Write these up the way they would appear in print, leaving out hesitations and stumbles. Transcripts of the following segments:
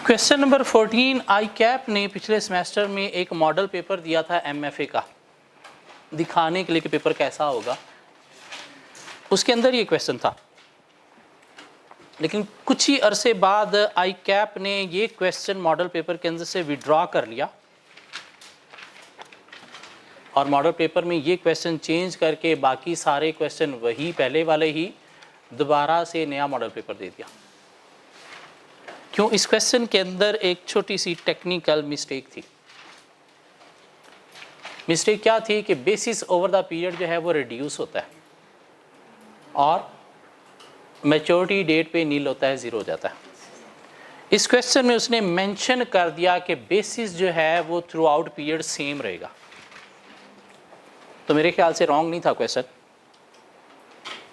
Question number 14, आई cap ने पिछले semester में एक मॉडल पेपर दिया था MFA का, दिखाने के लिए कि पेपर कैसा होगा। उसके अंदर ये क्वेश्चन था, लेकिन कुछ ही अरसे बाद आई कैप ने ये क्वेश्चन मॉडल पेपर के अंदर से विड्रॉ कर लिया और मॉडल पेपर में ये क्वेश्चन चेंज करके बाकी सारे क्वेश्चन वही पहले वाले ही दोबारा से नया मॉडल पेपर दे दिया। क्यों? इस क्वेश्चन के अंदर एक छोटी सी टेक्निकल मिस्टेक थी। मिस्टेक क्या थी कि बेसिस ओवर द पीरियड जो है वो रिड्यूस होता है और मैच्योरिटी डेट पे नील होता है, ज़ीरो हो जाता है। इस क्वेश्चन में उसने मेंशन कर दिया कि बेसिस जो है वो थ्रू आउट पीरियड सेम रहेगा। तो मेरे ख्याल से रॉन्ग नहीं था क्वेश्चन।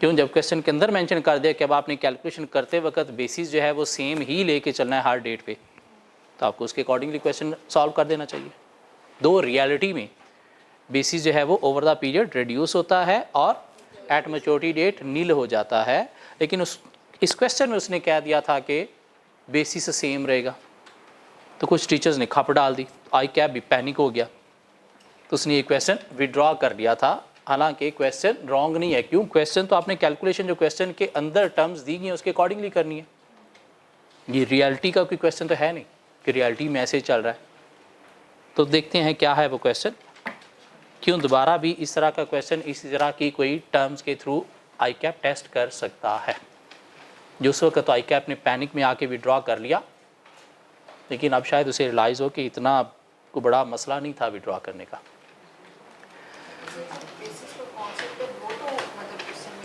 क्यों? जब क्वेश्चन के अंदर मेंशन कर दिया कि अब आपने कैलकुलेशन करते वक्त बेसिस जो है वो सेम ही लेके चलना है हर डेट पे, तो आपको उसके अकॉर्डिंगली क्वेश्चन सॉल्व कर देना चाहिए। दो रियलिटी में बेसिस जो है वो ओवर द पीरियड रिड्यूस होता है और एट मैच्योरिटी डेट नील हो जाता है, लेकिन इस क्वेश्चन में उसने कह दिया था कि बेसिस सेम रहेगा। तो कुछ टीचर्स ने खप डाल दी, आई कैप भी पैनिक हो गया, तो उसने ये क्वेश्चन विड्रॉ कर लिया था। हालांकि क्वेश्चन रॉन्ग नहीं है। क्यों? क्वेश्चन तो आपने कैलकुलेशन जो क्वेश्चन के अंदर टर्म्स दी गई हैं उसके अकॉर्डिंगली करनी है। ये रियलिटी का कोई क्वेश्चन तो है नहीं कि रियलिटी में ऐसे चल रहा है। तो देखते हैं क्या है वो क्वेश्चन। क्यों दोबारा भी इस तरह का क्वेश्चन इसी तरह की कोई टर्म्स के थ्रू आई कैप टेस्ट कर सकता है। जो उस वक्त तो आई कैप ने पैनिक में आके विड्रॉ कर लिया, लेकिन अब शायद उसे रियलाइज़ हो कि इतना को बड़ा मसला नहीं था विड्रॉ करने का।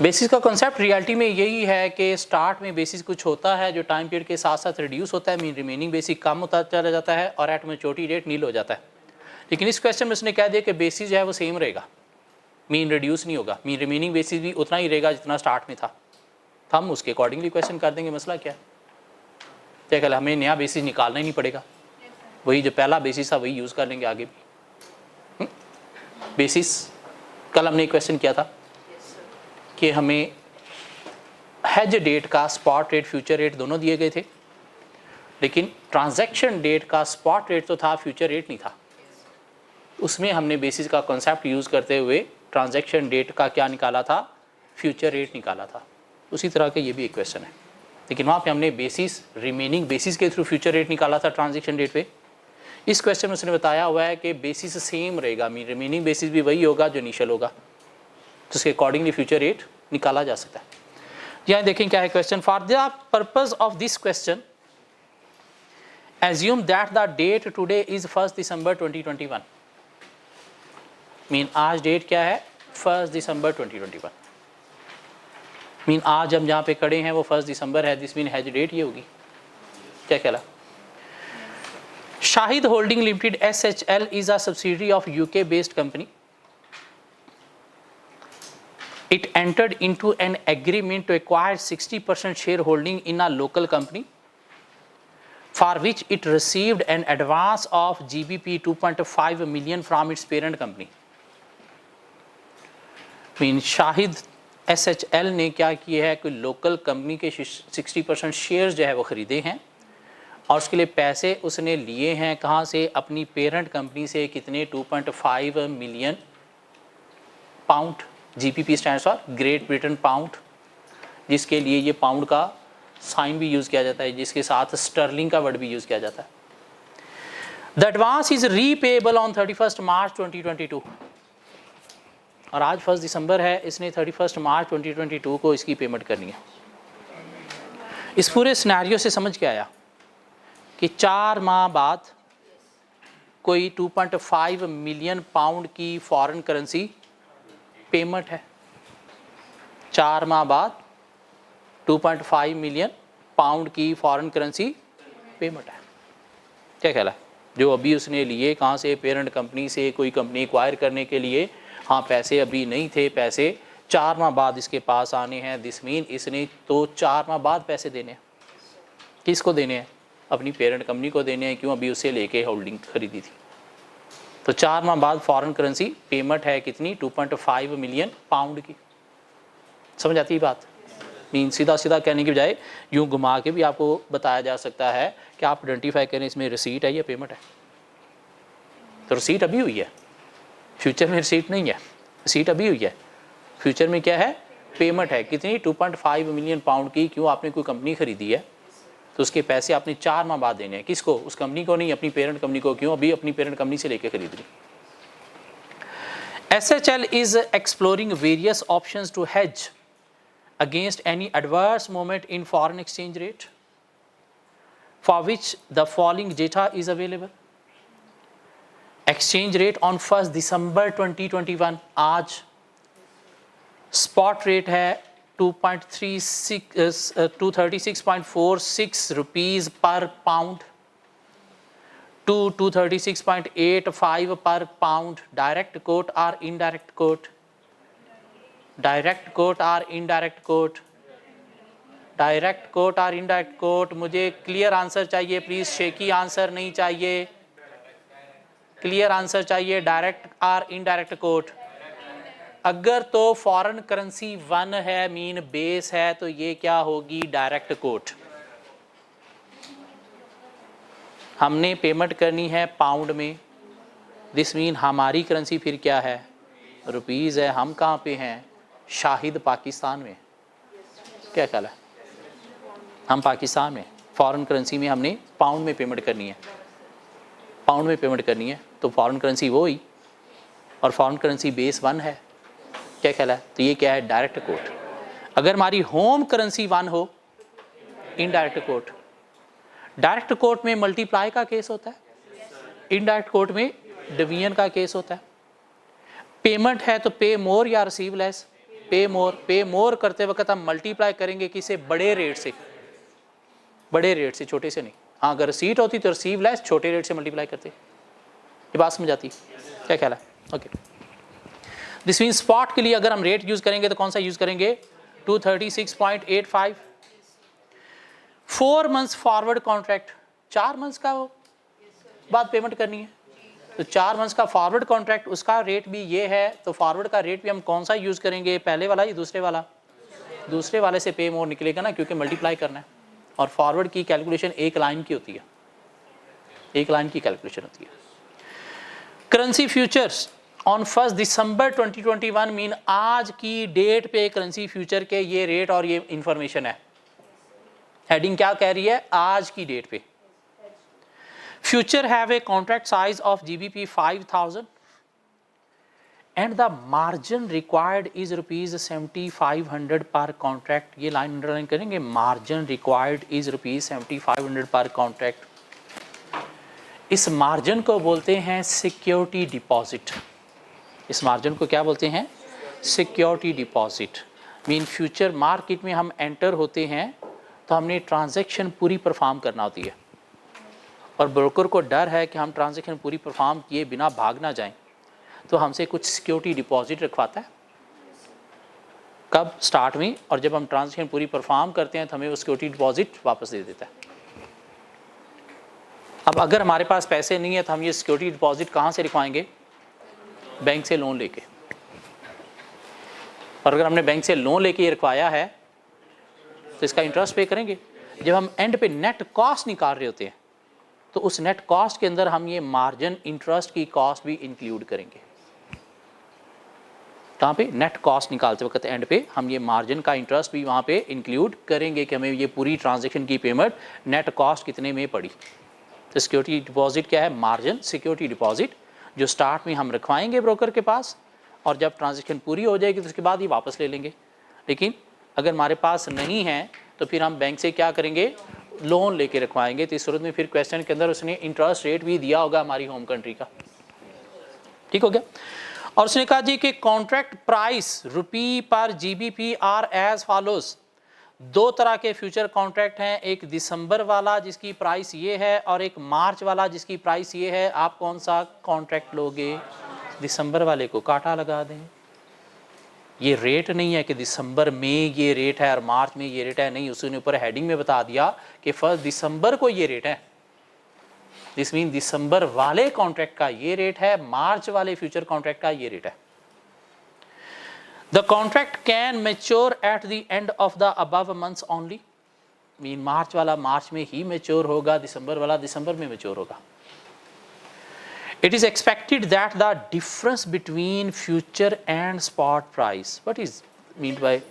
बेसिस का कॉन्सेप्ट रियलिटी में यही है कि स्टार्ट में बेसिस कुछ होता है जो टाइम पीरियड के साथ साथ रिड्यूस होता है, मीन रिमेनिंग बेसिस कम होता चला जाता है और एट मैच्योरिटी डेट नील हो जाता है। लेकिन इस क्वेश्चन में उसने कह दिया कि बेसिस जो है वो सेम रहेगा, मीन रिड्यूस नहीं होगा, मीन रिमेनिंग बेसिस भी उतना ही रहेगा जितना स्टार्ट में था। तो हम उसके अकॉर्डिंगली क्वेश्चन कर देंगे। मसला क्या है? क्या कल हमें नया बेसिस निकालना ही नहीं पड़ेगा, वही जो पहला बेसिस था वही यूज़ कर लेंगे आगे भी। बेसिस कल हमने एक क्वेश्चन किया था कि हमें हेज डेट का स्पॉट रेट फ्यूचर रेट दोनों दिए गए थे, लेकिन ट्रांजैक्शन डेट का स्पॉट रेट तो था, फ्यूचर रेट नहीं था। उसमें हमने बेसिस का कॉन्सेप्ट यूज़ करते हुए ट्रांजैक्शन डेट का क्या निकाला था, फ्यूचर रेट निकाला था। उसी तरह के ये भी एक क्वेश्चन है, लेकिन वहाँ पे हमने बेसिस रिमेनिंग बेसिस के थ्रू फ्यूचर रेट निकाला था ट्रांजैक्शन डेट पे। इस क्वेश्चन में उसने बताया हुआ है कि बेसिस सेम रहेगा, मीन रिमेनिंग बेसिस भी वही होगा जो इनिशियल होगा, तो उसके अकॉर्डिंगली फ्यूचर रेट निकाला जा सकता है। यहाँ देखें क्या है question. For the purpose of this question assume that the date today is 1 December 2021। Mean आज डेट क्या है? 1 दिसंबर 2021। मीन आज हम जहाँ पे खड़े हैं वो 1 दिसंबर है, दिस मीन हैज डेट ये होगी। क्या कहला? Shahid holding limited SHL is a subsidiary of UK based company. It entered into an agreement to acquire 60% shareholding in a local company, for which it received an advance of GBP 2.5 million from its parent company. Mean Shahid SHL ने क्या किया है कि local company के 60% shares जो है वो ख़रीदे हैं और उसके लिए पैसे उसने लिए हैं कहाँ से? अपनी पेरेंट कंपनी से। कितने? 2.5 million pound. GBP stands for great Britain pound, जिसके लिए ये पाउंड का साइन भी यूज़ किया जाता है, जिसके साथ स्टर्लिंग का वर्ड भी यूज़ किया जाता है। The advance is repayable on 31 मार्च 2022। और आज 1 दिसंबर है, इसने 31 मार्च 2022 को इसकी पेमेंट करनी है। इस पूरे सिनेरियो से समझ के आया कि 4 माह बाद कोई 2.5 मिलियन पाउंड की फॉरेन करेंसी पेमेंट है। 4 माह बाद 2.5 मिलियन पाउंड की फॉरेन करेंसी पेमेंट है। क्या ख्याल है? जो अभी उसने लिए कहाँ से? पेरेंट कंपनी से। कोई कंपनी एक्वायर करने के लिए, हाँ पैसे अभी नहीं थे, पैसे 4 माह बाद इसके पास आने हैं। दिस मीन इसने तो 4 माह बाद पैसे देने हैं। किसको देने हैं? अपनी पेरेंट कंपनी को देने हैं। क्यों? अभी उससे लेके होल्डिंग खरीदी थी। तो 4 माह बाद फॉरेन करेंसी पेमेंट है कितनी? 2.5 मिलियन पाउंड की। समझ आती है बात? मीन सीधा सीधा कहने की बजाय यूँ घुमा के भी आपको बताया जा सकता है कि आप आइडेंटिफाई करें इसमें रिसीट है या पेमेंट है। तो रिसीट अभी हुई है, फ्यूचर में रिसीट नहीं है, रिसीट अभी हुई है, फ्यूचर में क्या है, पेमेंट है। कितनी, 2.5 मिलियन पाउंड की। क्यों, आपने कोई कंपनी खरीदी है तो उसके पैसे आपने 4 माह बाद देने हैं। किसको, उस कंपनी को नहीं, अपनी पेरेंट कंपनी को। क्यों, अभी अपनी पेरेंट कंपनी से लेके खरीद ली। SHL is exploring various options to hedge against any adverse movement in foreign exchange rate, for which the following data is available. Exchange rate on 1 December 2021, आज स्पॉट रेट है 236.46 rupees पर pound to 236.85 पर pound. Direct quote और indirect coat, direct quote और indirect coat, direct quote और indirect coat. मुझे clear answer चाहिए please, shaky answer नहीं चाहिए, क्लियर आंसर चाहिए। डायरेक्ट और इनडायरेक्ट कोट। अगर तो फॉरेन करेंसी 1 है, मीन बेस है, तो ये क्या होगी, डायरेक्ट कोट। हमने पेमेंट करनी है पाउंड में, दिस मीन हमारी करेंसी फिर क्या है, रुपीज़ है। हम कहाँ पे हैं, शाहिद पाकिस्तान में। क्या ख्याल है, हम पाकिस्तान में, फॉरेन करेंसी में हमने पाउंड में पेमेंट करनी है, पाउंड में पेमेंट करनी है। तो फॉरेन करेंसी वो ही, और फॉरेन करेंसी बेस 1 है। क्या ख्याल है, तो ये क्या है, डायरेक्ट कोट। अगर हमारी होम करेंसी 1 हो, इनडायरेक्ट कोट। डायरेक्ट कोट में मल्टीप्लाई का केस होता है, इनडायरेक्ट कोट में डिवीजन का केस होता है। पेमेंट है तो पे मोर या रिसीव लेस, पे मोर। पे मोर करते वक्त हम मल्टीप्लाई करेंगे किसे, बड़े रेट से, बड़े रेट से, छोटे से नहीं। हाँ, अगर रिसीट होती तो रिसीव लेस, छोटे रेट से मल्टीप्लाई करते। ये बात समझ आती, क्या ख्याल है, ओके। दिस मीन स्पॉट के लिए अगर हम रेट यूज करेंगे तो कौन सा यूज करेंगे, 236.85। 4 मंथ्स फॉरवर्ड कॉन्ट्रैक्ट, 4 मंथ्स का बाद पेमेंट करनी है, तो 4 मंथ्स का फॉरवर्ड कॉन्ट्रैक्ट, उसका रेट भी ये है। तो फॉरवर्ड का रेट भी हम कौन सा यूज करेंगे, पहले वाला या दूसरे वाला, दूसरे वाले से पे मोर निकलेगा ना, क्योंकि मल्टीप्लाई करना है। और फॉरवर्ड की कैलकुलेशन एक लाइन की होती है, एक लाइन की कैलकुलेशन होती है। Currency futures on 1 December 2021 mean आज की डेट पे करेंसी फ्यूचर के ये रेट और ये इंफॉर्मेशन है। हेडिंग क्या कह रही है, आज की डेट पे। Future have a contract size of GBP 5000 and the margin required is ₹7500 पर कॉन्ट्रैक्ट। ये लाइन अंडरलाइन करेंगे, मार्जिन रिक्वायर्ड इज ₹7500 पर कॉन्ट्रैक्ट। इस मार्जिन को बोलते हैं सिक्योरिटी डिपॉजिट। इस मार्जिन को क्या बोलते हैं, security deposit. Mean future market में हम एंटर होते हैं तो हमने ट्रांजैक्शन पूरी परफॉर्म करना होती है, और ब्रोकर को डर है कि हम ट्रांजैक्शन पूरी परफॉर्म किए बिना भाग ना जाएं, तो हमसे कुछ सिक्योरिटी डिपॉजिट रखवाता है। कब, स्टार्ट में, और जब हम ट्रांजैक्शन पूरी परफॉर्म करते हैं तो हमें वो सिक्योरिटी डिपॉजिट वापस दे देता है। अब अगर हमारे पास पैसे नहीं है तो हम ये सिक्योरिटी डिपॉजिट कहाँ से रखवाएंगे, बैंक से लोन लेके। और अगर हमने बैंक से लोन लेके ये रखवाया है तो इसका इंटरेस्ट पे करेंगे। जब हम एंड पे नेट कॉस्ट निकाल रहे होते हैं तो उस नेट कॉस्ट के अंदर हम ये मार्जिन इंटरेस्ट की कॉस्ट भी इंक्लूड करेंगे। कहाँ पे, नेट कॉस्ट निकालते वक्त एंड पे हम ये मार्जिन का इंटरेस्ट भी वहाँ पे इंक्लूड करेंगे कि हमें ये पूरी ट्रांजैक्शन की पेमेंट नेट कॉस्ट कितने में पड़ी। तो सिक्योरिटी डिपॉजिट क्या है, मार्जिन सिक्योरिटी डिपॉजिट, जो स्टार्ट में हम रखवाएंगे ब्रोकर के पास, और जब ट्रांजैक्शन पूरी हो जाएगी तो उसके बाद ही वापस ले लेंगे। लेकिन अगर हमारे पास नहीं है तो फिर हम बैंक से क्या करेंगे, लोन लेके रखवाएंगे। तो इस सूरत में फिर क्वेश्चन के अंदर उसने इंटरेस्ट रेट भी दिया होगा हमारी होम कंट्री का, ठीक हो गया। और उसने कहा जी कि कॉन्ट्रैक्ट प्राइस रुपी पर GBP आर एज फॉलोज। 2 तरह के फ्यूचर कॉन्ट्रैक्ट हैं, एक दिसंबर वाला जिसकी प्राइस ये है, और एक मार्च वाला जिसकी प्राइस ये है। आप कौन सा कॉन्ट्रैक्ट लोगे, दिसंबर वाले को काटा लगा दें। ये रेट नहीं है कि दिसंबर में ये रेट है और मार्च में ये रेट है, नहीं, उसने ऊपर हेडिंग में बता दिया कि 1 दिसंबर को ये रेट है। दिस मीन दिसंबर वाले कॉन्ट्रैक्ट का ये रेट है, मार्च वाले फ्यूचर कॉन्ट्रैक्ट का ये रेट है। The contract can mature at the end of the above months only. Mean March वाला मार्च में ही मैच्योर होगा, दिसंबर वाला दिसंबर में मैच्योर होगा. It is expected that the difference between future and spot price, what is meant by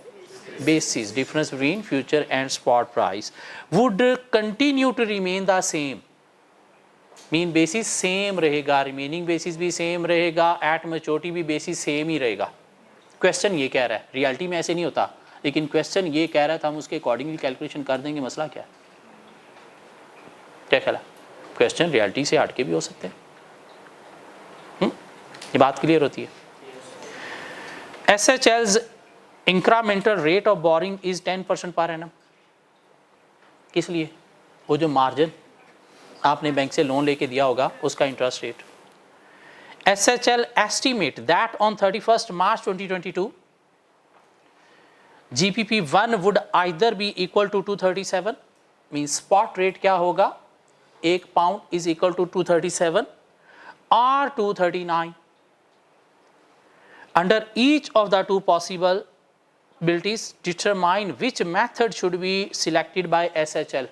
basis, difference between future and spot price, would continue to remain the same. Mean basis same रहेगा, remaining basis भी same रहेगा, at maturity भी basis same ही रहेगा. Question ये कह रहा है, reality में ऐसे नहीं होता, लेकिन क्वेश्चन ये कह रहा है, तो हम उसके अकॉर्डिंगली कैलकुलेशन कर देंगे. मसला क्या है, क्या ख्याल है? क्वेश्चन रियलिटी से हट के भी हो सकते हैं. ये बात क्लियर होती है. SHL's incremental rate of borrowing is 10% per annum. किस लिए? वो जो मार्जिन आपने बैंक से लोन लेके दिया होगा उसका interest rate. SHL estimate that on 31st March 2022 GPP1 would either be equal to 237, means spot rate क्या होगा, 1 pound is equal to 237 or 239. Under each of the two possibilities, determine which method should be selected by SHL.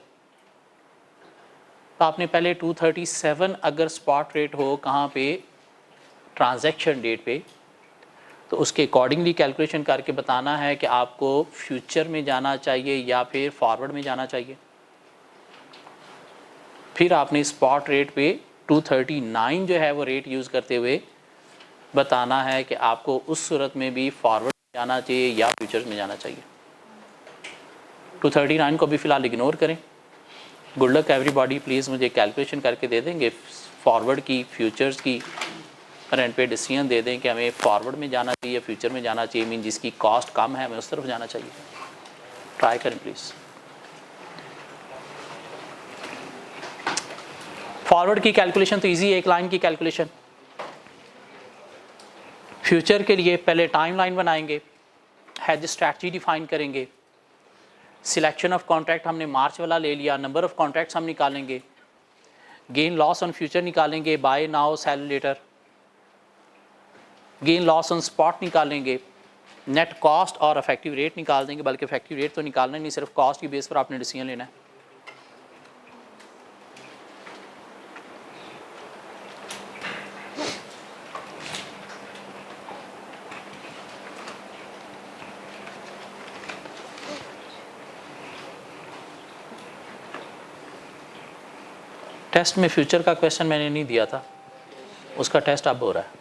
तो आपने पहले 237 अगर spot rate हो कहाँ पे, transaction date पे, तो उसके अकॉर्डिंगली कैलकुलेशन करके बताना है कि आपको फ्यूचर में जाना चाहिए या फिर फॉरवर्ड में जाना चाहिए. फिर आपने स्पॉट रेट पे 239 जो है वो रेट यूज़ करते हुए बताना है कि आपको उस सूरत में भी फॉरवर्ड में जाना चाहिए या फ्यूचर्स में जाना चाहिए. 239 को भी फ़िलहाल इग्नोर करें. Good luck everybody. प्लीज़ मुझे कैलकुलेशन करके दे देंगे फॉरवर्ड की, फ्यूचर्स की, रेंट पे डिसीजन दे दें कि हमें फॉरवर्ड में जाना चाहिए, फ्यूचर में जाना चाहिए. मीन जिसकी कॉस्ट कम है हमें उस तरफ जाना चाहिए. ट्राई करें प्लीज़. फॉरवर्ड की कैलकुलेशन तो इजी है, एक लाइन की कैलकुलेशन. फ्यूचर के लिए पहले टाइम लाइन बनाएंगे, हेज स्ट्रैटेजी डिफाइन करेंगे, सिलेक्शन ऑफ कॉन्ट्रैक्ट हमने मार्च वाला ले लिया, नंबर ऑफ कॉन्ट्रैक्ट्स हम निकालेंगे, गेन लॉस ऑन फ्यूचर निकालेंगे, buy now sell later, gain loss on spot निकालेंगे, नेट कॉस्ट और इफेक्टिव रेट निकाल देंगे. बल्कि इफेक्टिव रेट तो निकालना नहीं, सिर्फ कॉस्ट की बेस पर आपने डिसीजन लेना है. टेस्ट में फ्यूचर का क्वेश्चन मैंने नहीं दिया था, उसका टेस्ट अब हो रहा है.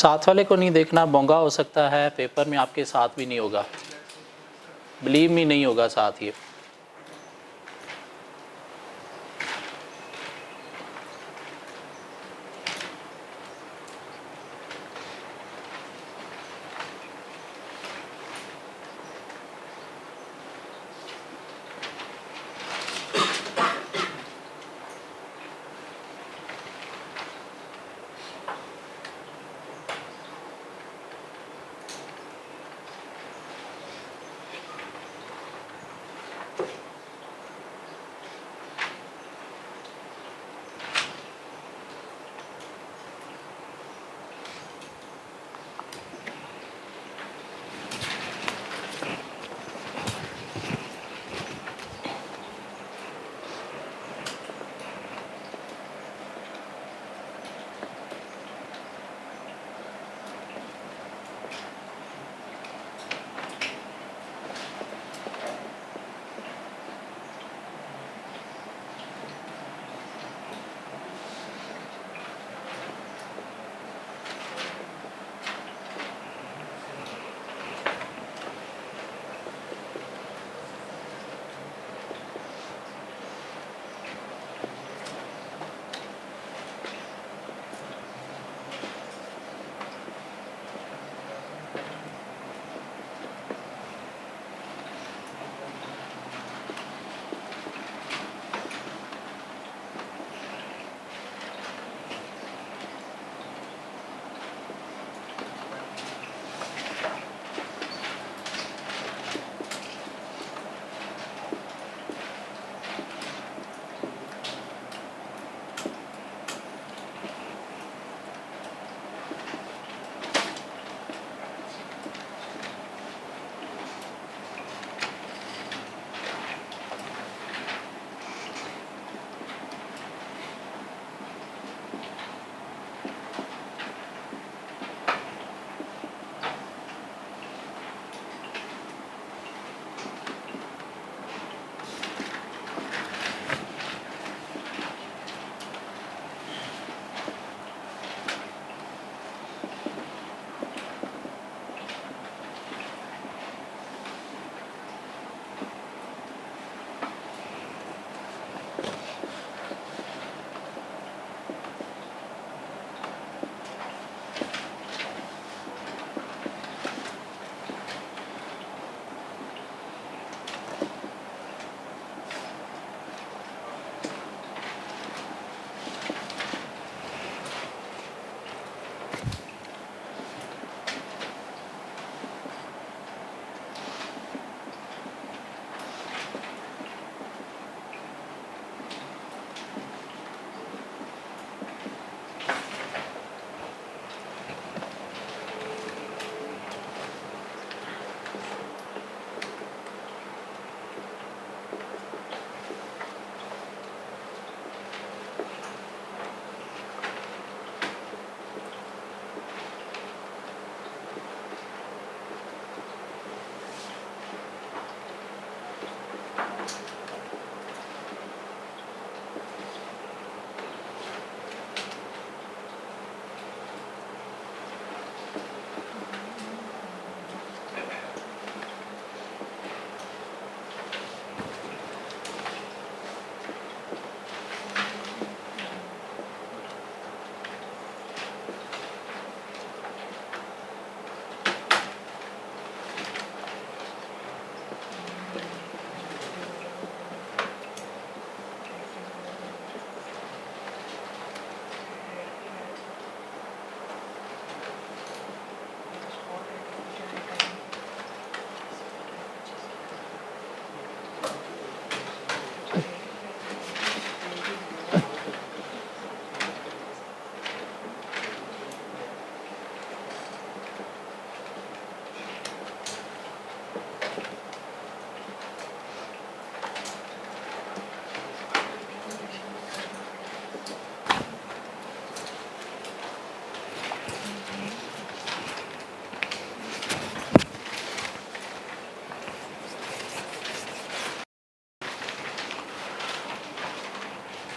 साथ वाले को नहीं देखना, बोंगा हो सकता है, पेपर में आपके साथ भी नहीं होगा, बिलीव मी नहीं होगा साथ ये।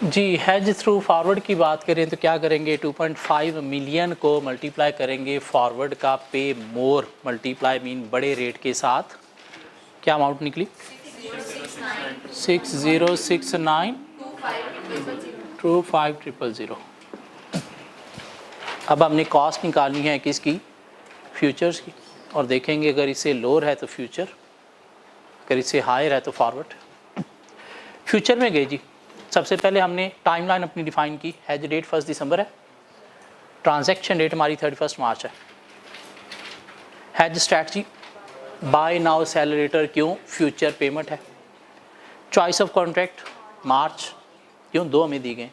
जी हैज थ्रू फॉरवर्ड की बात करें तो क्या करेंगे, 2.5 मिलियन को मल्टीप्लाई करेंगे फॉरवर्ड का पे मोर मल्टीप्लाई मीन बड़े रेट के साथ, क्या अमाउंट निकली 60692500। अब हमने कॉस्ट निकालनी है किसकी, फ्यूचर्स की, और देखेंगे अगर इससे लोअर है तो फ्यूचर, अगर इससे हायर है तो फॉरवर्ड। फ्यूचर में गए जी, सबसे पहले हमने टाइमलाइन अपनी डिफाइन की, हैज डेट 1 दिसंबर है, ट्रांजैक्शन डेट हमारी 31 मार्च है। Hedge strategy buy now sell later, क्यों, फ्यूचर पेमेंट है। चॉइस ऑफ कॉन्ट्रैक्ट मार्च, क्यों, 2 हमें दिए गए,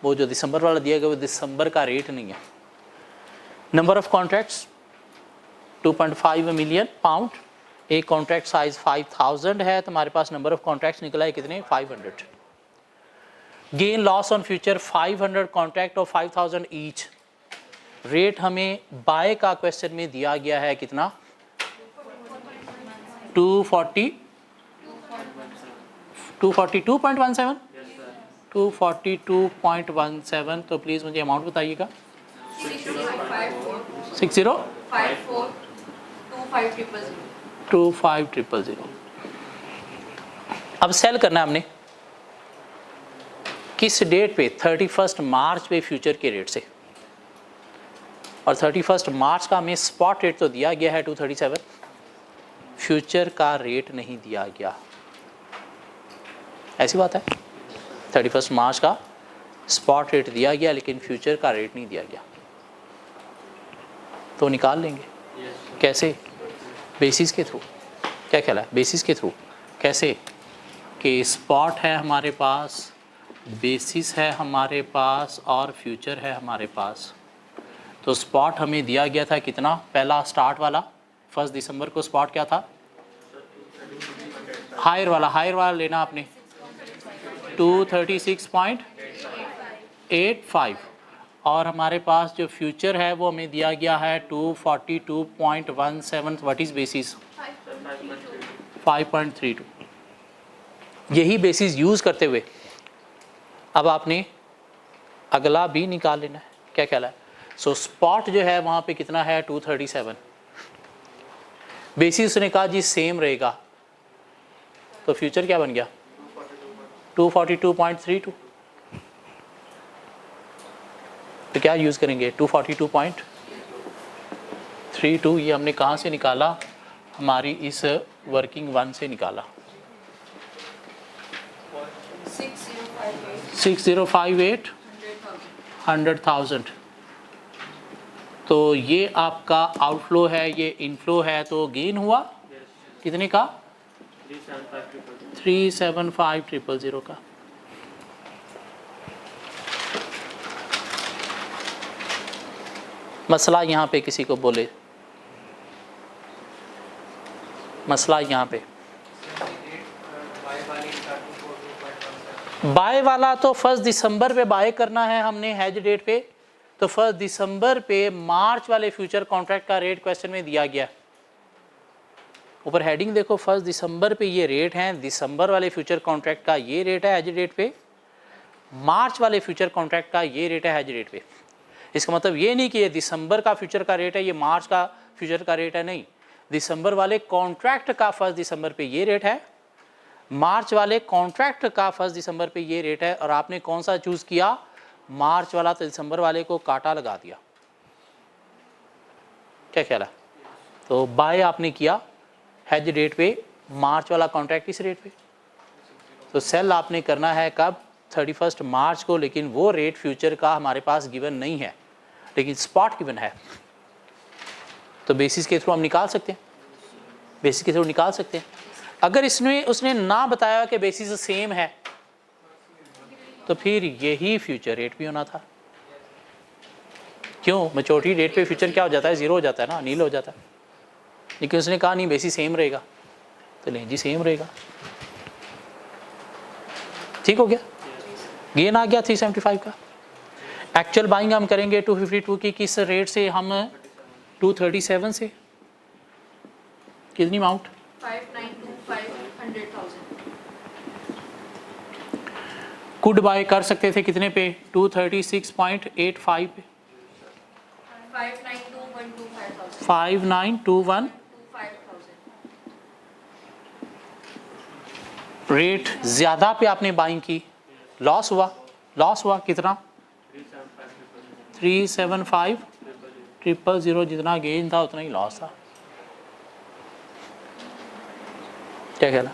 वो जो दिसंबर वाला दिया गया वो दिसंबर का रेट नहीं है। Number of contracts 2.5 million pound, एक कॉन्ट्रैक्ट साइज 5000 है, तो हमारे पास नंबर ऑफ कॉन्ट्रैक्ट्स निकला है कितने, 500। Gain loss on future 500 contract और 5000 ईच। रेट हमें बाय का क्वेश्चन में दिया गया है कितना, 242.17, 242.17। तो प्लीज़ मुझे अमाउंट बताइएगा। 60542500। अब सेल करना है हमने किस डेट पे, 31 मार्च पे फ्यूचर के रेट से, और 31 मार्च का हमें स्पॉट रेट तो दिया गया है 237, फ्यूचर का रेट नहीं दिया गया, ऐसी बात है। 31 मार्च का स्पॉट रेट दिया गया लेकिन फ्यूचर का रेट नहीं दिया गया, तो निकाल लेंगे। कैसे, बेसिस के थ्रू, क्या ख्याल है, बेसिस के थ्रू कैसे, कि स्पॉट है हमारे पास, बेसिस है हमारे पास और फ्यूचर है हमारे पास। तो स्पॉट हमें दिया गया था कितना, पहला स्टार्ट वाला 1 दिसंबर को स्पॉट क्या था, हायर वाला लेना आपने 236.85, और हमारे पास जो फ्यूचर है वो हमें दिया गया है 242.17। What is basis, 5.32। यही बेसिस यूज़ करते हुए अब आपने अगला भी निकाल लेना है, क्या ख्याल है। सो स्पॉट जो है वहाँ पे कितना है 237, बेसिस उसने कहा जी सेम रहेगा, तो फ्यूचर क्या बन गया 242.32। तो क्या यूज़ करेंगे 242.32, ये हमने कहाँ से निकाला, हमारी इस वर्किंग वन से निकाला, 6058 100,000। तो ये आपका आउटफ्लो है, ये इनफ्लो है, तो गेन हुआ कितने का 375,000 का। मसला यहाँ पे किसी को बोले, मसला यहाँ पे बाय वाला तो 1 दिसंबर पे बाय करना है हमने हैज डेट पे, तो 1 दिसंबर पे मार्च वाले फ्यूचर कॉन्ट्रैक्ट का रेट क्वेश्चन में दिया गया, ऊपर हेडिंग देखो 1 दिसंबर पे ये रेट हैं, दिसंबर वाले फ्यूचर कॉन्ट्रैक्ट का ये रेट है हैज डेट पे, मार्च वाले फ्यूचर कॉन्ट्रैक्ट का ये रेट है हैज डेट पे। इसका मतलब ये नहीं कि ये दिसंबर का फ्यूचर का रेट है, ये मार्च का फ्यूचर का रेट है, नहीं, दिसंबर वाले कॉन्ट्रैक्ट का 1 दिसंबर पे ये रेट है, मार्च वाले कॉन्ट्रैक्ट का 1 दिसंबर पे ये रेट है, और आपने कौन सा चूज़ किया, मार्च वाला, तो दिसंबर वाले को काटा लगा दिया, क्या ख्याल है। तो बाय आपने किया हैज डेट पे, मार्च वाला कॉन्ट्रैक्ट इस रेट पे, तो सेल आपने करना है कब 31 मार्च को, लेकिन वो रेट फ्यूचर का हमारे पास गिवन नहीं है लेकिन स्पॉट गिवन है, तो बेसिस के थ्रू हम निकाल सकते हैं, बेसिस के थ्रू निकाल सकते हैं। अगर इसमें उसने ना बताया कि बेसिस सेम है तो फिर यही फ्यूचर रेट भी होना था, क्यों, मैच्योरिटी डेट पे फ्यूचर क्या हो जाता है, 0 हो जाता है ना, नील हो जाता है, लेकिन उसने कहा नहीं बेसिस सेम रहेगा, तो लें जी सेम रहेगा, ठीक हो गया, गेन आ गया 375 का। एक्चुअल बाइंग हम करेंगे 252 की किस रेट से, हम 237 से, कितनी अमाउंट 5925 100,000। कुड बाय कर सकते थे कितने पे? 236.85 पे। 5921 रेट ज़्यादा पे आपने बाइंग की, लॉस हुआ। लॉस हुआ कितना? 375,000 जितना गेन था उतना ही लॉस था। क्या कहना?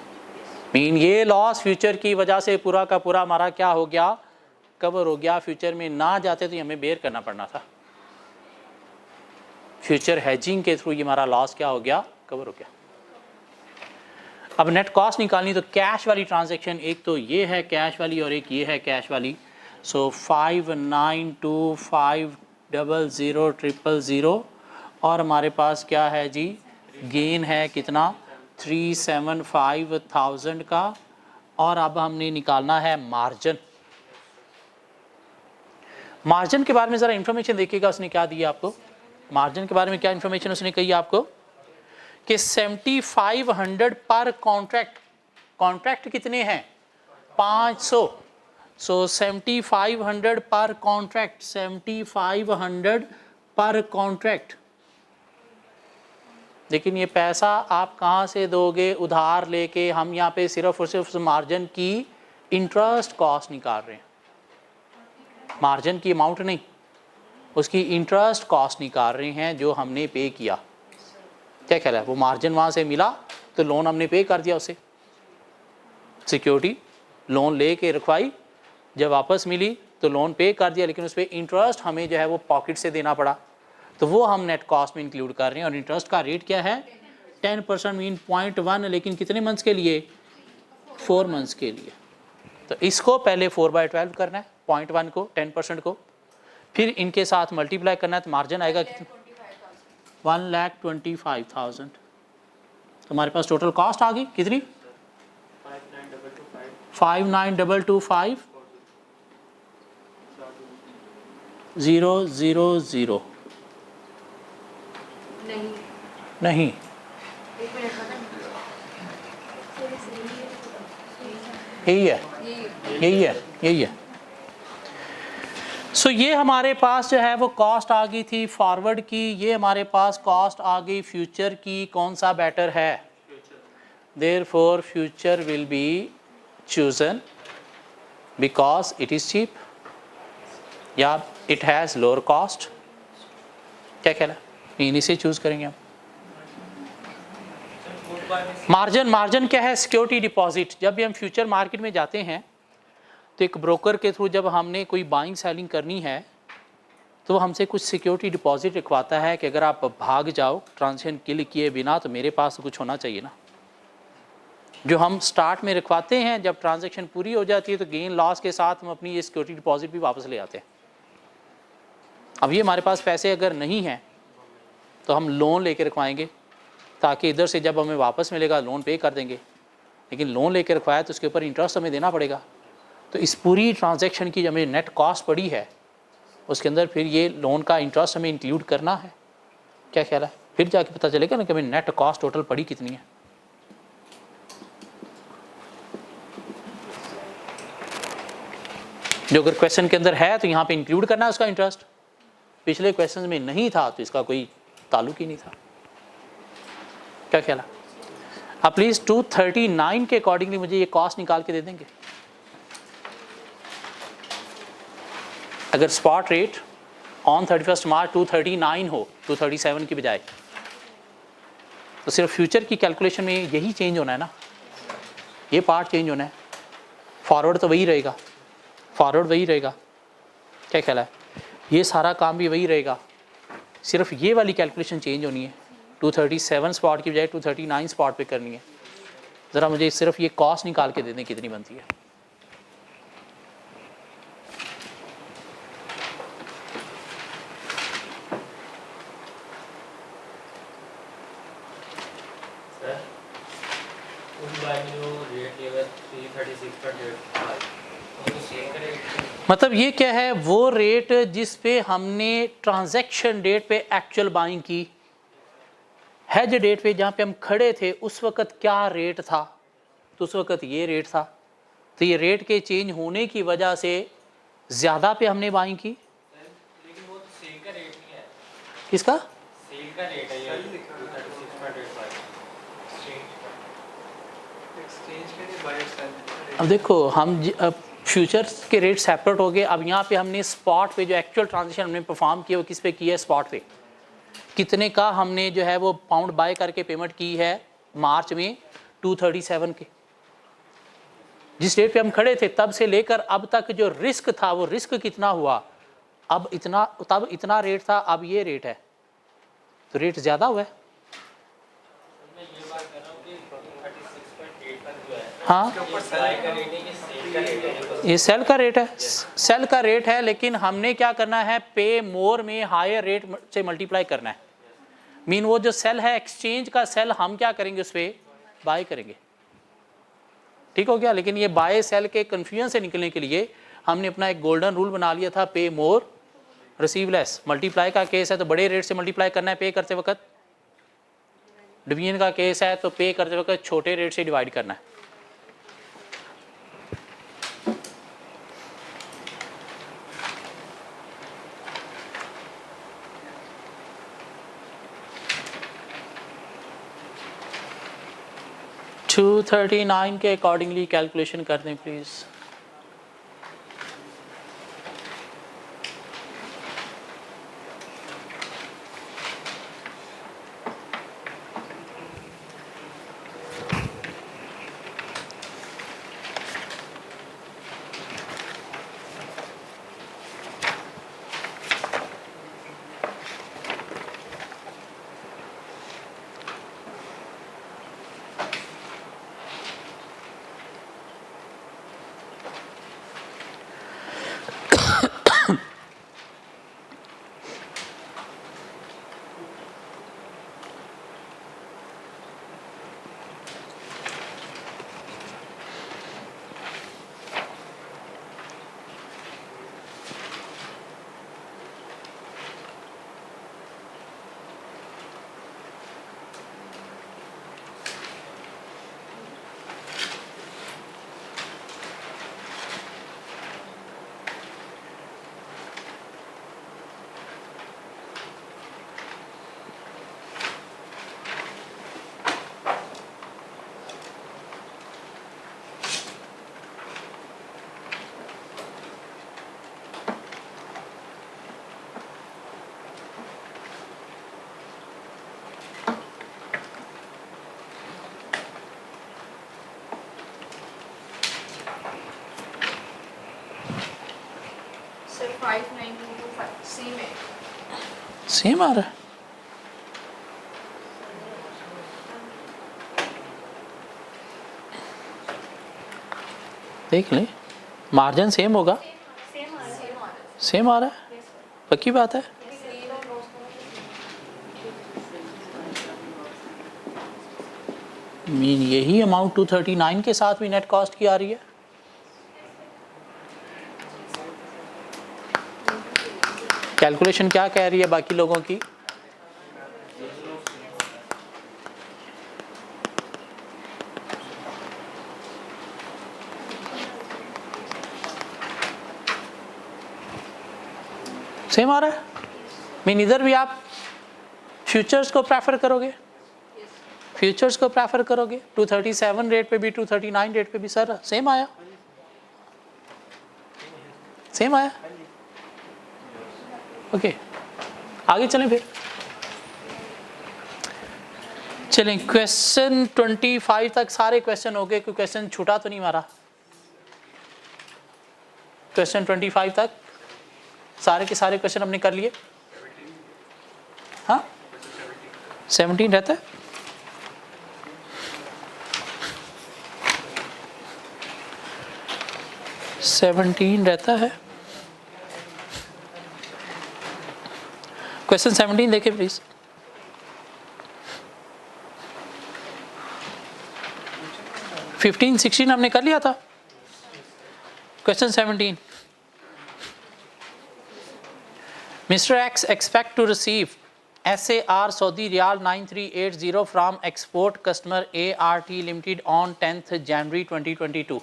मीन ये लॉस फ्यूचर की वजह से पूरा का पूरा हमारा क्या हो गया? कवर हो गया। फ्यूचर में ना जाते तो हमें बेयर करना पड़ना था। फ्यूचर हेजिंग के थ्रू ये हमारा लॉस क्या हो गया? कवर हो गया। अब नेट कॉस्ट निकालनी तो कैश वाली ट्रांजैक्शन, एक तो ये है कैश वाली और एक ये है कैश वाली। सो 59250000 और हमारे पास क्या है जी? गेन है कितना? 375,000 का। और अब हमने निकालना है मार्जिन। मार्जिन के बारे में ज़रा इन्फॉर्मेशन देखिएगा, उसने क्या दिया आपको? मार्जिन के बारे में क्या इन्फॉर्मेशन उसने कही आपको कि 7500 पर कॉन्ट्रैक्ट। कॉन्ट्रैक्ट कितने हैं? 500। सो 7500 पर कॉन्ट्रैक्ट, 7500 पर कॉन्ट्रैक्ट। लेकिन ये पैसा आप कहाँ से दोगे? उधार लेके। हम यहाँ पे सिर्फ और सिर्फ मार्जिन की इंटरेस्ट कॉस्ट निकाल रहे हैं, मार्जिन की अमाउंट नहीं, उसकी इंटरेस्ट कॉस्ट निकाल रहे हैं जो हमने पे किया। क्या ख्याल है? वो मार्जिन वहाँ से मिला तो लोन हमने पे कर दिया उसे, सिक्योरिटी लोन ले के रखवाई, जब वापस मिली तो लोन पे कर दिया, लेकिन उस पर इंटरेस्ट हमें जो है वो पॉकेट से देना पड़ा, तो वो हम नेट कॉस्ट में इंक्लूड कर रहे हैं। और इंटरेस्ट का रेट क्या है? 10%, मीन 0.1, लेकिन कितने मंथ्स के लिए? 4 मंथ्स के लिए। तो इसको पहले 4/12 करना है, 0.1 को, 10% को, फिर इनके साथ मल्टीप्लाई करना है, तो मार्जिन आएगा कितना? 1,25,000। तो हमारे पास टोटल कॉस्ट आ गई कितनी? 59,250,000। नहीं, यही है, यही है, यही है। सो ये हमारे पास जो है वो कॉस्ट आ गई थी फॉरवर्ड की, ये हमारे पास कॉस्ट आ गई फ्यूचर की। कौन सा बेटर है? Therefore future will be chosen because it is cheap या it has lower cost। क्या कहना है? इन्हीं से चूज करेंगे हम। मार्जिन, मार्जिन क्या है? Security deposit. जब भी हम फ्यूचर मार्केट में जाते हैं तो एक ब्रोकर के थ्रू जब हमने कोई बाइंग सेलिंग करनी है तो हमसे कुछ सिक्योरिटी डिपॉजिट रखवाता है कि अगर आप भाग जाओ ट्रांजेक्शन क्लिक किए बिना तो मेरे पास तो कुछ होना चाहिए ना। जो हम स्टार्ट में रखवाते हैं, जब ट्रांजैक्शन पूरी हो जाती है तो गेन लॉस के साथ हम अपनी ये सिक्योरिटी डिपॉजिट भी वापस ले आते हैं। अब ये हमारे पास पैसे अगर नहीं हैं तो हम लोन लेके रखवाएंगे ताकि इधर से जब हमें वापस मिलेगा लोन पे कर देंगे, लेकिन लोन लेके रखवाया तो उसके ऊपर इंटरेस्ट हमें देना पड़ेगा। तो इस पूरी ट्रांजैक्शन की हमें नेट कॉस्ट पड़ी है, उसके अंदर फिर ये लोन का इंटरेस्ट हमें इंक्लूड करना है। क्या ख्याल है? फिर जाके पता चलेगा ना कि हमें नेट कॉस्ट टोटल पड़ी कितनी है। जो अगर क्वेश्चन के अंदर है तो यहाँ पे इंक्लूड करना है उसका इंटरेस्ट, पिछले क्वेश्चन में नहीं था तो इसका कोई ताल्लुक ही नहीं था। क्या ख्याल है? आप प्लीज 239 के अकॉर्डिंगली मुझे ये कॉस्ट निकाल के दे देंगे। अगर स्पॉट रेट ऑन 31 मार्च 239 हो 237 की बजाय, तो सिर्फ फ्यूचर की कैलकुलेशन में यही चेंज होना है ना, ये पार्ट चेंज होना है। फॉरवर्ड तो वही रहेगा, फॉरवर्ड वही रहेगा। क्या ख्याल है? ये सारा काम भी वही रहेगा, सिर्फ ये वाली कैलकुलेशन चेंज होनी है। 237 स्पॉट की बजाय 239 स्पॉट पे करनी है। ज़रा मुझे सिर्फ ये कॉस्ट निकाल के दे दें कितनी बनती है। मतलब ये क्या है? वो रेट जिस पे हमने ट्रांजैक्शन डेट पे एक्चुअल बाइंग की, हेज डेट पे जहाँ पे हम खड़े थे उस वक़्त क्या रेट था, तो उस वक़्त ये रेट था। तो ये रेट के चेंज होने की वजह से ज़्यादा पे हमने बाइंग की। लेकिन वो सेल का रेट नहीं है, किसका? सेल का रेट है ये 236.85 एक्सचेंज के लिए बाय सेल। अब देखो हम अब फ्यूचर्स के रेट सेपरेट हो गए। अब यहाँ पे हमने स्पॉट पे जो एक्चुअल ट्रांजेक्शन हमने परफॉर्म किया वो किस पे किया है? स्पॉट पे। कितने का हमने जो है वो पाउंड बाय करके पेमेंट की है मार्च में? 237 के। जिस रेट पे हम खड़े थे तब से लेकर अब तक जो रिस्क था वो रिस्क कितना हुआ? अब इतना, तब इतना रेट था, अब ये रेट है, तो रेट ज़्यादा हुआ है। मैं ये बात कर रहा हूँ कि 36.8 तक जो है हाँ, इसके ऊपर बाय का रेट है कि सेल का रेट है? ये सेल का रेट है, सेल का रेट है, लेकिन हमने क्या करना है? पे मोर में हायर रेट से मल्टीप्लाई करना है। मीन वो जो सेल है एक्सचेंज का सेल, हम क्या करेंगे? उस पर बाय करेंगे। ठीक हो गया? लेकिन ये बाय सेल के कन्फ्यूजन से निकलने के लिए हमने अपना एक गोल्डन रूल बना लिया था, पे मोर रिसीव लेस। मल्टीप्लाई का केस है तो बड़े रेट से मल्टीप्लाई करना है पे करते वक्त। डिवीजन का केस है तो पे करते वक्त छोटे रेट से डिवाइड करना है। टू 39 के अकॉर्डिंगली कैलकुलेशन कर दें प्लीज़। सर 5925 सेम है। सेम आ रहा है। देख लें, मार्जिन सेम होगा। सेम आ रहा है, पक्की बात है। मीन यही अमाउंट 239 के साथ भी नेट कॉस्ट की आ रही है। कैलकुलेशन क्या कह रही है बाकी लोगों की? सेम आ रहा है। मीन इधर भी आप फ्यूचर्स को प्रेफर करोगे, फ्यूचर्स को प्रेफर करोगे। 237 रेट पे भी 239 रेट पे भी सर सेम आया, सेम आया। ओके, आगे चलें फिर। चलें, क्वेश्चन 25 तक सारे क्वेश्चन हो गए। कोई क्वेश्चन छूटा तो नहीं हमारा? क्वेश्चन 25 तक सारे के सारे क्वेश्चन हमने कर लिए। हाँ, 17 रहता है। रहता है। क्वेश्चन 17 देखिए प्लीज। फिफ्टीन 16 हमने कर लिया था। Question 17, Mr. X expect to receive SAR Saudi Riyal 9380 from export customer ART Limited on 10th January 2022.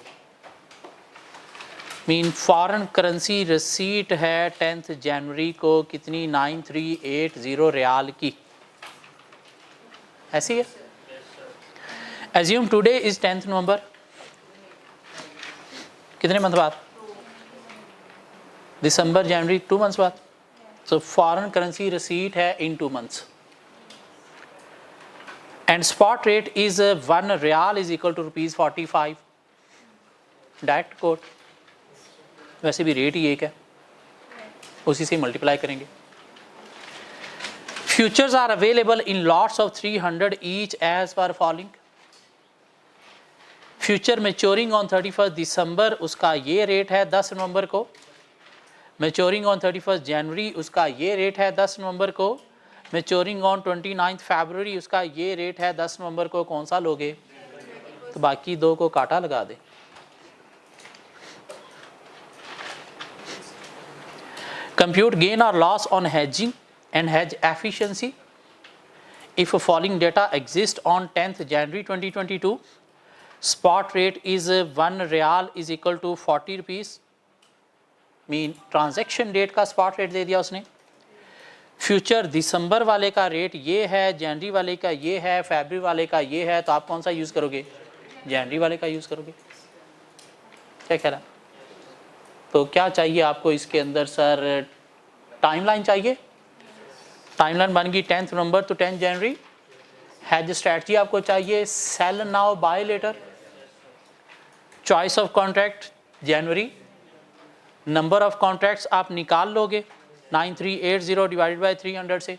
Mean foreign currency receipt है 10 जनवरी को कितनी 9380 रियाल की, ऐसी है। एज्यूम टुडे इज 10 नवंबर, कितने मंथ बाद, दिसंबर जनवरी 2 मंथ्स बाद। सो फॉरेन करेंसी रिसीट है in 2 months and spot rate is 1 riyal is equal to ₹45। Direct code, वैसे भी रेट ही एक है, उसी से मल्टीप्लाई करेंगे। Futures are available in lots of 300 each as per following. Future maturing on 31 December, उसका ये रेट है 10 नवंबर को। मैच्योरिंग ऑन 31 जनवरी, उसका ये रेट है 10 नवंबर को। मैच्योरिंग ऑन 29 फरवरी, उसका ये रेट है 10 नवंबर को। कौन सा लोगे? तो बाकी दो को काटा लगा दे। Compute gain or loss on hedging and hedge efficiency. If following data exists on 10th January 2022, spot rate is 1 riyal is equal to 40 rupees, mean transaction date का स्पॉट रेट दे दिया उसने। फ्यूचर दिसंबर वाले का रेट ये है, जनवरी वाले का ये है, फरवरी वाले का ये है, तो आप कौन सा यूज़ करोगे? जनवरी वाले का यूज़ करोगे। क्या कह रहा है? तो क्या चाहिए आपको इसके अंदर सर? टाइमलाइन चाहिए। टाइमलाइन बन गई 10 November to 10 January. Hedge strategy आपको चाहिए, sell now buy later. Choice of contract January. Number of contracts आप निकाल लोगे 9380 डिवाइडेड बाय 300 से।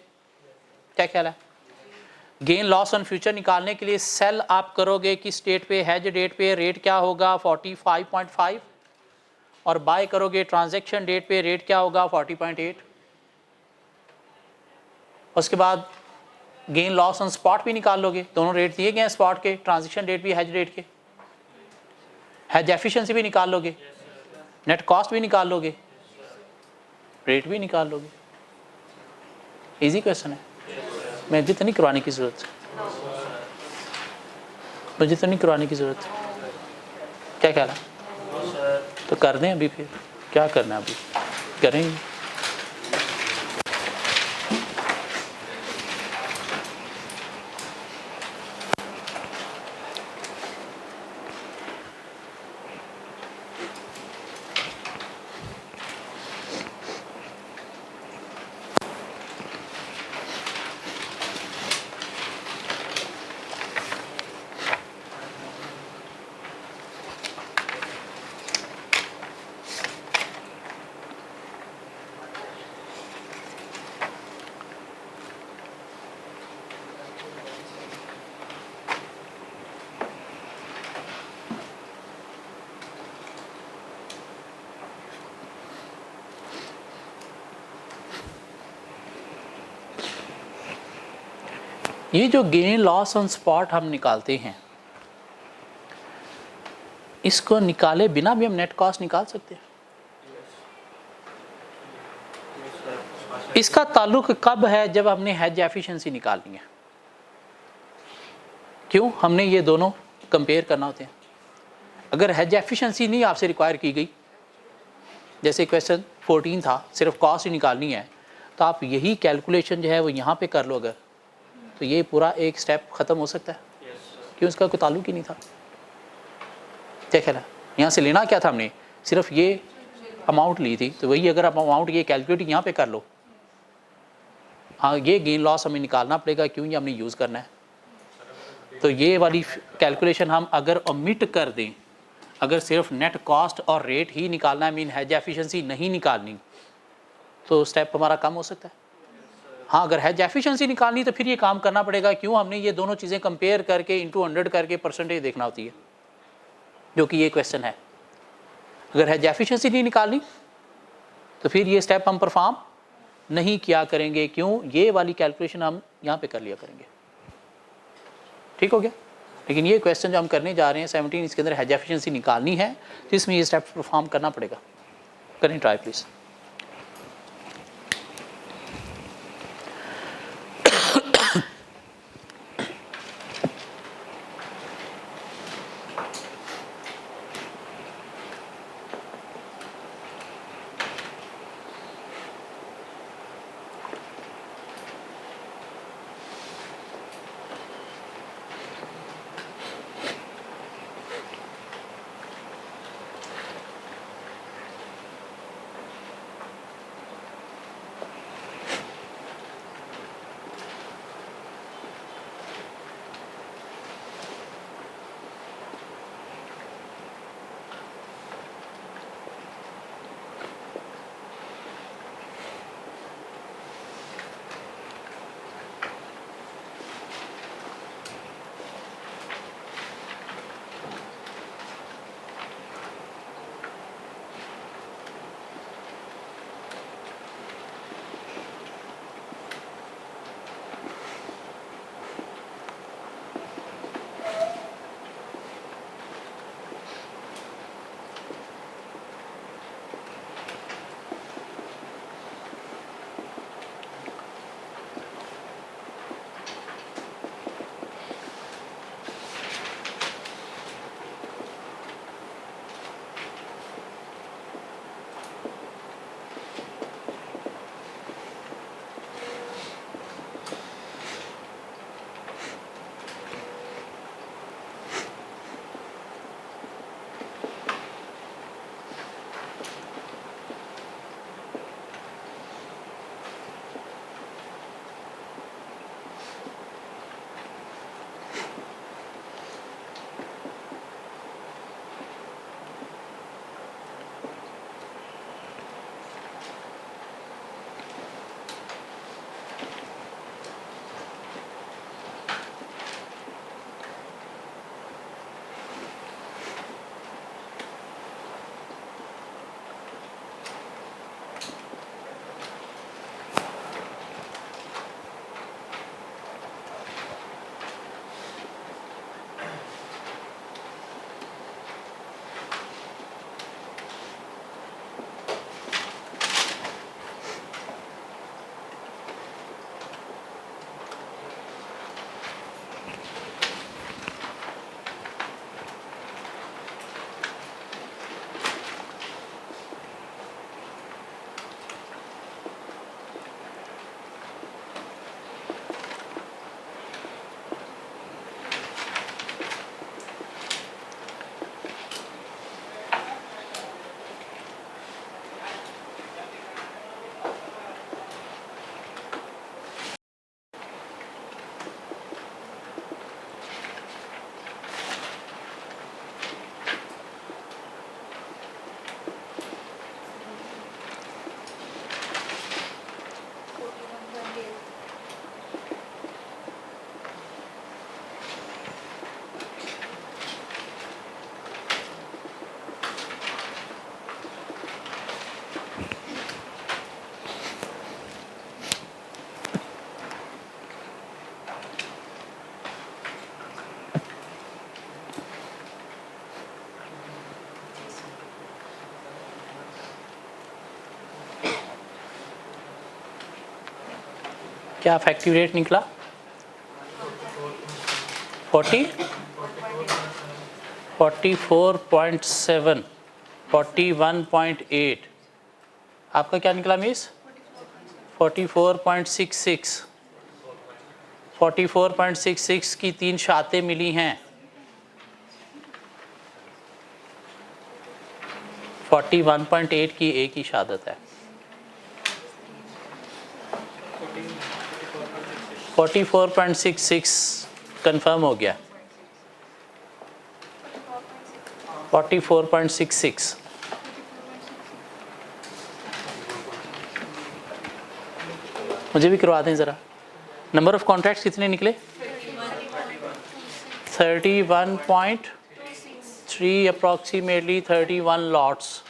क्या ख्याल है? गेन लॉस ऑन फ्यूचर निकालने के लिए सेल आप करोगे किस डेट पे? हैज डेट पे। रेट क्या होगा? 45.5। और बाय करोगे ट्रांजैक्शन डेट पे, रेट क्या होगा? 40.8। उसके बाद गेन लॉस ऑन स्पॉट भी निकाल लोगे, दोनों रेट दिए गए हैं स्पॉट के, ट्रांजैक्शन डेट भी, हैज डेट के। हैज एफिशिएंसी भी निकाल लोगे, नेट कॉस्ट भी निकाल लोगे, रेट भी निकाल लोगे। इजी क्वेश्चन है, मुझे तो नहीं करवाने की ज़रूरत, मुझे तो नहीं करवाने की ज़रूरत। क्या कह रहा? तो कर दें अभी, फिर क्या करना है अभी, करेंगे। ये जो गेन लॉस ऑन स्पॉट हम निकालते हैं, इसको निकाले बिना भी हम नेट कॉस्ट निकाल सकते हैं। इसका ताल्लुक कब है? जब हमने हैज एफिशिएंसी निकालनी है। क्यों? हमने ये दोनों कंपेयर करना होते हैं। अगर हैज एफिशिएंसी नहीं आपसे रिक्वायर की गई, जैसे क्वेश्चन 14 था, सिर्फ कॉस्ट ही निकालनी है, तो आप यही कैलकुलेशन जो है वो यहाँ पे कर लो अगर, तो ये पूरा एक स्टेप ख़त्म हो सकता है। क्यों? इसका कोई ताल्लुक ही नहीं था। क्या ख्याल है? यहाँ से लेना क्या था हमने? सिर्फ ये अमाउंट ली थी, तो वही अगर आप अमाउंट ये कैलकुलेट यहाँ पे कर लो। हाँ, ये गेन लॉस हमें निकालना पड़ेगा, क्यों? ये हमने यूज़ करना है। तो ये वाली कैलकुलेशन हम अगर ओमिट कर दें, अगर सिर्फ नेट कॉस्ट और रेट ही निकालना है, मीन हैज एफिशिएंसी नहीं निकालनी, तो स्टेप हमारा कम हो सकता है। हाँ, अगर हैज एफिशिएंसी निकालनी तो फिर ये काम करना पड़ेगा। क्यों? हमने ये दोनों चीज़ें कंपेयर करके इंटू 100 करके परसेंटेज देखना होती है, जो कि ये क्वेश्चन है। अगर हैज एफिशिएंसी नहीं निकालनी तो फिर ये स्टेप हम परफॉर्म नहीं किया करेंगे। क्यों? ये वाली कैलकुलेशन हम यहाँ पे कर लिया करेंगे। ठीक हो गया? लेकिन ये क्वेश्चन जो हम करने जा रहे हैं 17, इसके अंदर हैज एफिशिएंसी निकालनी है, तो इसमें ये स्टेप परफॉर्म करना पड़ेगा। करें ट्राई प्लीज़। क्या इफेक्टिव रेट निकला? 44.7, 41.8। आपका क्या निकला मिस? 44.66। 44.66 की 3 शातें मिली हैं। 41.8 की एक ही शहादत है। 44.66 कंफर्म हो गया। 44.66 मुझे भी करवा दें ज़रा। नंबर ऑफ कॉन्ट्रैक्ट्स कितने निकले? 31.3 अप्रॉक्सीमेटली 31 लॉट्स।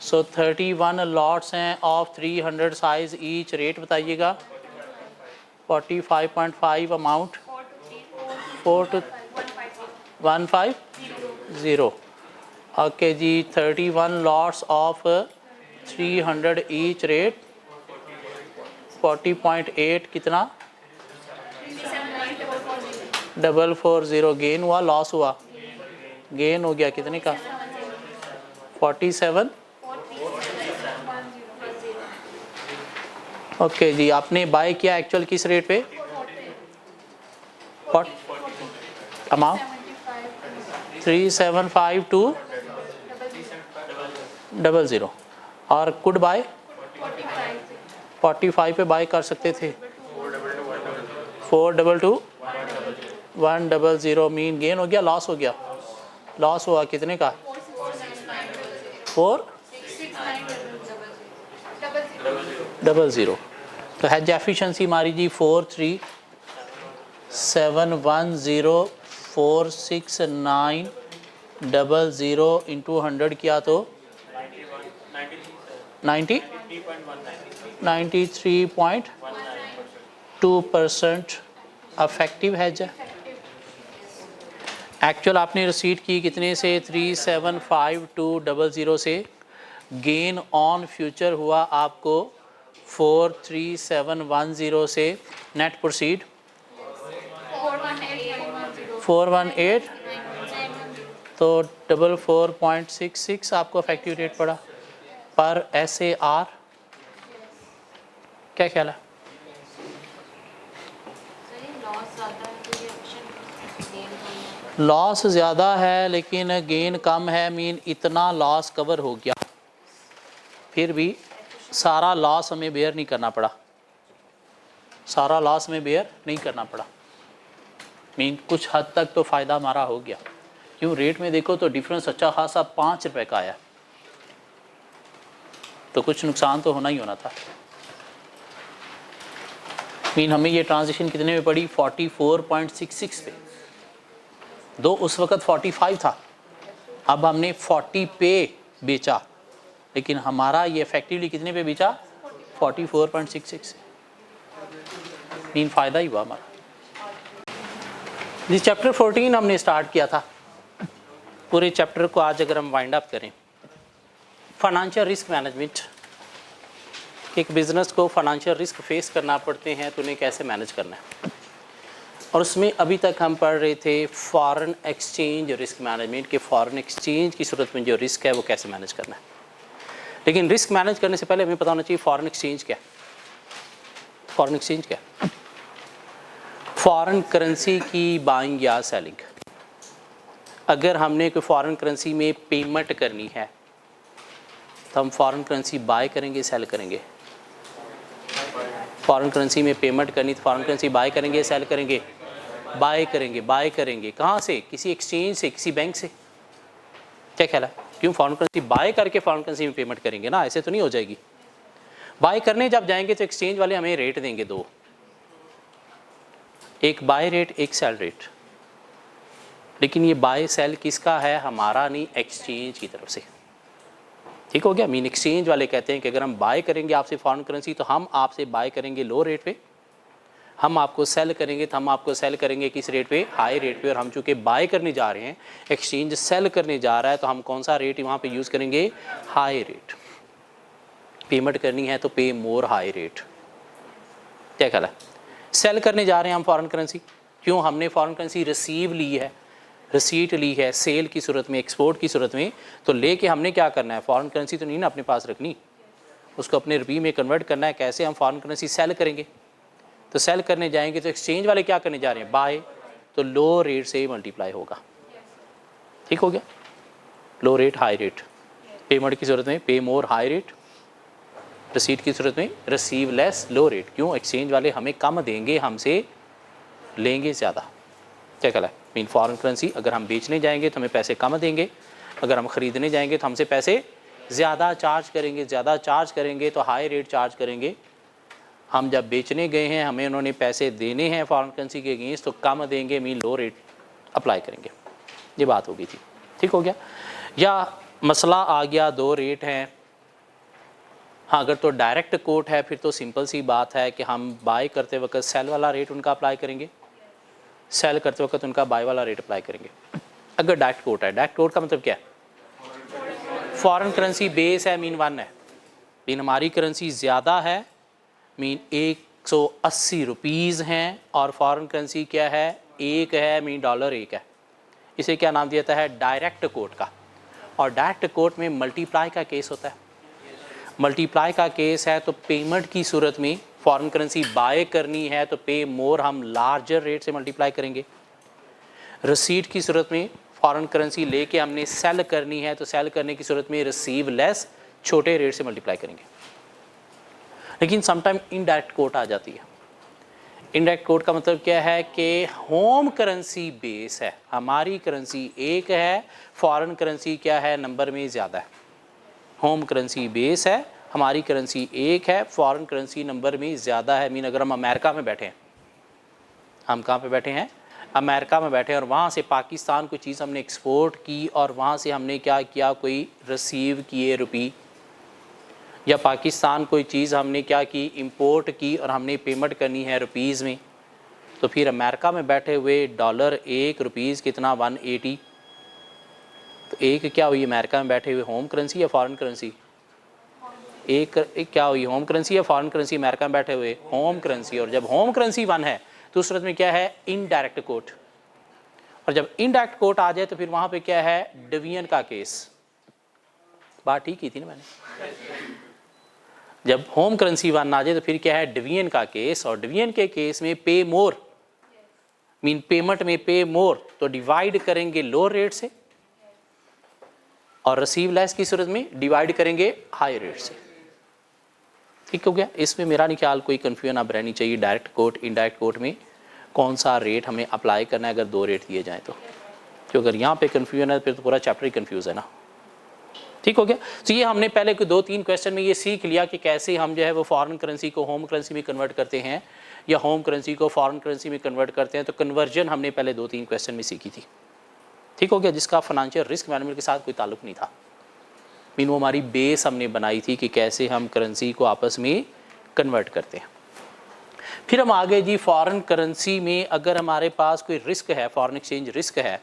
सो 31 लॉट्स हैं ऑफ 300 साइज ईच। रेट बताइएगा। 45.5 अमाउंट 42150। ओके जी, 31 लॉट्स ऑफ 300 ईच। रेट 40.8 कितना? 440। गेन हुआ लॉस हुआ? गेन हो गया कितने का? 47। ओके जी, आपने बाय किया एक्चुअल किस रेट पे? What amount? 375200 और कुड बाय 45 पे बाय कर सकते थे। 422100 मीन गेन हो गया लॉस हो गया? लॉस हुआ कितने का? 400। तो हैज एफिशिएंसी हमारी जी 437104690 इंटू 100 किया तो 93.2% अफेक्टिव हैज है। एक्चुअल आपने रिसीट की कितने से? 375200 से। गेन ऑन फ्यूचर हुआ आपको 43710 से। नेट प्रोसीड 418 तो 44.66 आपको इफेक्टिव रेट पड़ा पर SAR। क्या ख्याल है? लॉस ज़्यादा है लेकिन गेन कम है। मीन इतना लॉस कवर हो गया, फिर भी सारा लॉस हमें बेयर नहीं करना पड़ा। सारा लॉस हमें बेयर नहीं करना पड़ा। मीन कुछ हद तक तो फ़ायदा हमारा हो गया। क्यों? रेट में देखो तो डिफरेंस अच्छा खासा 5 रुपये का आया, तो कुछ नुकसान तो होना ही होना था। मीन हमें ये ट्रांजेक्शन कितने में पड़ी? 44.66 पे। दो उस वक़्त 45 था, अब हमने 40 पे बेचा, लेकिन हमारा ये इफेक्टिवली कितने पे बेचा? 44.66 से। मीन फ़ायदा ही हुआ हमारा। जी चैप्टर 14 हमने स्टार्ट किया था। पूरे चैप्टर को आज अगर हम वाइंड अप करें, फाइनेंशियल रिस्क मैनेजमेंट। एक बिज़नेस को फाइनेंशियल रिस्क फेस करना पड़ते हैं तो उन्हें कैसे मैनेज करना है। और उसमें अभी तक हम पढ़ रहे थे फॉरेन एक्सचेंज रिस्क मैनेजमेंट के फॉरेन एक्सचेंज की सूरत में जो रिस्क है वो कैसे मैनेज करना है। लेकिन रिस्क मैनेज करने से पहले हमें पता होना चाहिए फॉरेन एक्सचेंज क्या है। फॉरेन एक्सचेंज क्या है? फॉरेन करेंसी की बाइंग या सेलिंग। अगर हमने कोई फॉरेन करेंसी में पेमेंट करनी है तो हम फॉरेन करेंसी बाय करेंगे, सेल करेंगे? फॉरेन करेंसी में पेमेंट करनी तो फॉरेन करेंसी बाय करेंगे, सेल करेंगे? बाय करेंगे। बाय करेंगे कहाँ से? किसी एक्सचेंज से, किसी बैंक से। क्या ख्याल है? क्यों? फॉरेन करेंसी बाय करके फॉरेन करेंसी में पेमेंट करेंगे ना, ऐसे तो नहीं हो जाएगी। बाय करने जब जाएंगे तो एक्सचेंज वाले हमें रेट देंगे दो, एक बाय रेट, एक सेल रेट। लेकिन ये बाय सेल किसका है? हमारा नहीं, एक्सचेंज की तरफ से। ठीक हो गया? मीन एक्सचेंज वाले कहते हैं कि अगर हम बाय करेंगे आपसे फॉरेन करेंसी तो हम आपसे बाय करेंगे लो रेट पे, हम आपको सेल करेंगे तो हम आपको सेल करेंगे किस रेट पे? हाई रेट पे। और हम चूँकि बाय करने जा रहे हैं, एक्सचेंज सेल करने जा रहा है, तो हम कौन सा रेट वहाँ पे यूज़ करेंगे? High rate. पेमेंट करनी है तो पे मोर हाई रेट। क्या ख्याल है? सेल करने जा रहे हैं हम फॉरेन करेंसी, क्यों? हमने फॉरेन करेंसी रिसीव ली है, रिसीट ली है सेल की सूरत में, एक्सपोर्ट की सूरत में, तो लेके हमने क्या करना है? फॉरेन करेंसी तो नहीं ना अपने पास रखनी, उसको अपने रुपये में कन्वर्ट करना है। कैसे? हम फॉरेन करेंसी सेल करेंगे। तो सेल करने जाएंगे तो एक्सचेंज वाले क्या करने जा रहे हैं? बाय, तो लो रेट से मल्टीप्लाई होगा। ठीक हो गया? लो रेट हाई रेट, पेमेंट की सूरत में पे मोर हाई रेट, रिसीट की सूरत में रिसीव लेस लो रेट। क्यों? एक्सचेंज वाले हमें कम देंगे, हमसे लेंगे ज़्यादा। क्या कहला है? मीन फॉरेन करेंसी अगर हम बेचने जाएंगे तो हमें पैसे कम देंगे, अगर हम ख़रीदने जाएंगे तो हमसे पैसे ज़्यादा चार्ज करेंगे, ज़्यादा चार्ज करेंगे तो हाई रेट चार्ज करेंगे। हम जब बेचने गए हैं, हमें उन्होंने पैसे देने हैं फॉरेन करेंसी के अगेंस्ट, तो कम देंगे, मीन लो रेट अप्लाई करेंगे। ये बात हो गई थी। ठीक हो गया? या मसला आ गया, दो रेट हैं। हाँ, अगर तो डायरेक्ट कोट है फिर तो सिंपल सी बात है कि हम बाय करते वक्त सेल वाला रेट उनका अप्लाई करेंगे, सेल करते वक्त उनका बाय वाला रेट अप्लाई करेंगे। अगर डायरेक्ट कोट है, डायरेक्ट कोट का मतलब क्या है? फॉरेन करेंसी बेस है, मीन 1 है, मीन हमारी करेंसी ज़्यादा है, मीन 180 रुपीज़ हैं, और फॉरेन करेंसी क्या है? 1 है, मीन डॉलर 1 है। इसे क्या नाम दिया जाता है? डायरेक्ट कोट का। और डायरेक्ट कोट में मल्टीप्लाई का केस होता है। मल्टीप्लाई का केस है तो पेमेंट की सूरत में फॉरेन करेंसी बाय करनी है तो पे मोर हम लार्जर रेट से मल्टीप्लाई करेंगे। रिसीट की सूरत में फॉरेन करेंसी लेके हमने सेल करनी है तो सेल करने की सूरत में रिसीव लेस छोटे रेट से मल्टीप्लाई करेंगे। लेकिन समटाइम इनडायरेक्ट कोट आ जाती है। इनडायरेक्ट कोट का मतलब क्या है कि होम करेंसी बेस है, हमारी करेंसी 1 है, फॉरेन करेंसी क्या है? नंबर में ज़्यादा है। होम करेंसी बेस है, हमारी करेंसी 1 है, फॉरेन करेंसी नंबर में ज़्यादा है। मीन अगर हम अमेरिका में बैठे हैं, हम कहाँ पे बैठे हैं? अमेरिका में बैठे हैं, और वहाँ से पाकिस्तान कोई चीज़ हमने एक्सपोर्ट की और वहाँ से हमने क्या किया? कोई रिसीव किए रुपये, या पाकिस्तान कोई चीज़ हमने क्या की? इंपोर्ट की और हमने पेमेंट करनी है रुपीज़ में, तो फिर अमेरिका में बैठे हुए डॉलर 1 रुपीज़ कितना? 180। तो एक क्या हुई? अमेरिका में बैठे हुए होम करेंसी या फॉरेन करेंसी? एक क्या हुई? होम करेंसी या फॉरेन करेंसी? अमेरिका में बैठे हुए होम करेंसी। और जब होम करेंसी 1 है तो उस सूरत में क्या है? Indirect coat. और जब इनडायरेक्ट कोट आ जाए तो फिर वहाँ पे क्या है? डिवीजन का केस। बात ठीक की थी ना मैंने? जब होम करेंसी 1 आ जाए तो फिर क्या है? डिवीजन का केस। और डिवीजन के केस में पे मोर, मीन पेमेंट में पे मोर, तो डिवाइड करेंगे लोअर रेट से, और रिसीव लेस की सूरत में डिवाइड करेंगे हाई रेट से। ठीक हो गया? इसमें मेरा नहीं ख्याल कोई कन्फ्यूजन अब रहनी चाहिए। डायरेक्ट कोट इनडायरेक्ट कोट में कौन सा रेट हमें अप्लाई करना है अगर 2 रेट दिए जाएँ तो, क्योंकि अगर यहाँ पे कन्फ्यूजन है फिर तो पूरा चैप्टर ही कन्फ्यूज़ है ना। ठीक हो गया? तो ये हमने पहले 2-3 क्वेश्चन में ये सीख लिया कि कैसे हम जो है वो फॉरेन करेंसी को होम करेंसी में कन्वर्ट करते हैं या होम करेंसी को फॉरेन करेंसी में कन्वर्ट करते हैं। तो कन्वर्जन हमने पहले 2-3 क्वेश्चन में सीखी थी। ठीक हो गया? जिसका फाइनेंशियल रिस्क मैनेजमेंट के साथ कोई ताल्लुक नहीं था। मीन वो हमारी बेस हमने बनाई थी कि कैसे हम करेंसी को आपस में कन्वर्ट करते हैं। फिर हम आगे जी, फॉरेन करेंसी में अगर हमारे पास कोई रिस्क है, फॉरेन एक्सचेंज रिस्क है,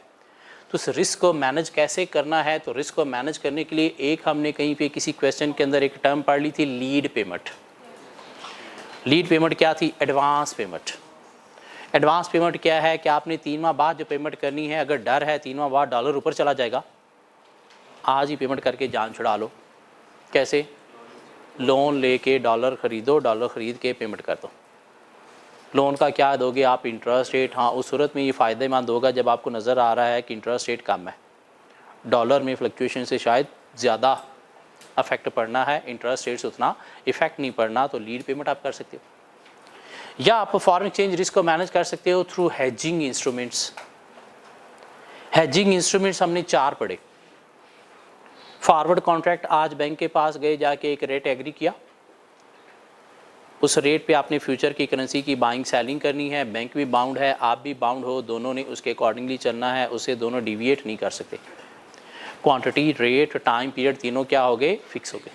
तो उस रिस्क को मैनेज कैसे करना है? तो रिस्क को मैनेज करने के लिए एक हमने कहीं पे किसी क्वेश्चन के अंदर एक टर्म पढ़ ली थी, लीड पेमेंट। लीड पेमेंट क्या थी? Advance payment. एडवांस पेमेंट क्या है कि आपने 3 माह बाद जो पेमेंट करनी है, अगर डर है 3 माह बाद डॉलर ऊपर चला जाएगा, आज ही पेमेंट करके जान छुड़ा लो। कैसे? लोन लेके डॉलर ख़रीदो, डॉलर ख़रीद के पेमेंट कर दो। लोन का क्या दोगे आप? Interest rate. हाँ, उस सूरत में ये फ़ायदेमंद होगा जब आपको नज़र आ रहा है कि इंटरेस्ट रेट कम है, डॉलर में फ्लक्चुएशन से शायद ज़्यादा अफेक्ट पड़ना है, इंटरेस्ट रेट से उतना इफेक्ट नहीं पड़ना, तो लीड पेमेंट आप कर सकते हो। या आप फॉरेन एक्सचेंज रिस्क को मैनेज कर सकते हो through hedging instruments. Hedging instruments हमने 4 पढ़े। फॉरवर्ड कॉन्ट्रैक्ट, आज बैंक के पास गए, जाके एक रेट एग्री किया, उस रेट पे आपने फ्यूचर की करेंसी की बाइंग सेलिंग करनी है, बैंक भी बाउंड है, आप भी बाउंड हो, दोनों ने उसके अकॉर्डिंगली चलना है, उससे दोनों डिविएट नहीं कर सकते। क्वांटिटी, रेट, टाइम पीरियड तीनों क्या हो गए? फिक्स हो गए।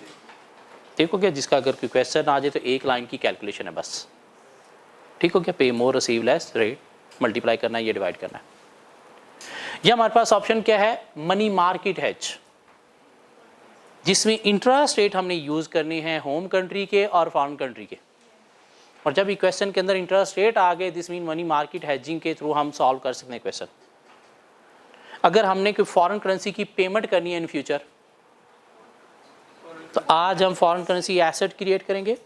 ठीक हो गया? जिसका अगर कोई क्वेश्चन आ जाए तो एक लाइन की कैलकुलेशन है बस। ठीक हो गया? पे मोर रिसीव लेस रेट मल्टीप्लाई करना है, ये डिवाइड करना है। या हमारे पास ऑप्शन क्या है? मनी मार्केट हेज, जिसमें इंटरेस्ट रेट हमने यूज़ करने हैं होम कंट्री के और फॉरेन कंट्री के। और जब ये क्वेश्चन के अंदर इंटरेस्ट रेट आ गए, this mean money market hedging के थ्रू हम सॉल्व कर सकते हैं क्वेश्चन। अगर हमने कोई फॉरेन करेंसी की पेमेंट करनी है इन फ्यूचर, तो आज हम फॉरेन करेंसी एसेट क्रिएट करेंगे,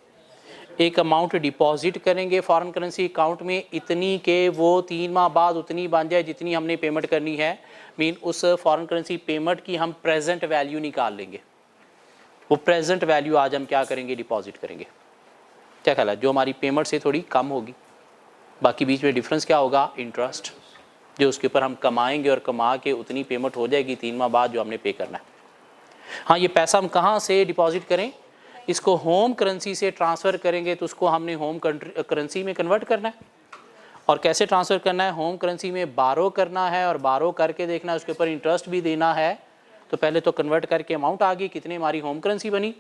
एक अमाउंट डिपॉजिट करेंगे फॉरेन करेंसी अकाउंट में, इतनी के वो 3 माह बाद उतनी बन जाए जितनी हमने पेमेंट करनी है। मीन उस फॉरेन करेंसी पेमेंट की हम प्रेजेंट वैल्यू निकाल लेंगे। वो प्रेजेंट वैल्यू आज हम क्या करेंगे, डिपॉजिट करेंगे। क्या ख्याल है, जो हमारी पेमेंट से थोड़ी कम होगी, बाकी बीच में डिफरेंस क्या होगा, इंटरेस्ट, जो उसके ऊपर हम कमाएंगे और कमा के उतनी पेमेंट हो जाएगी 3 माह बाद जो हमने पे करना है। हाँ, ये पैसा हम कहाँ से डिपॉजिट करें, इसको होम करेंसी से ट्रांसफ़र करेंगे तो उसको हमने होम करेंसी में कन्वर्ट करना है। और कैसे ट्रांसफ़र करना है, होम करेंसी में बारो करना है और बारो करके देखना है, उसके ऊपर इंटरेस्ट भी देना है। तो पहले तो कन्वर्ट करके अमाउंट आ गई, कितनी हमारी होम करेंसी बनी,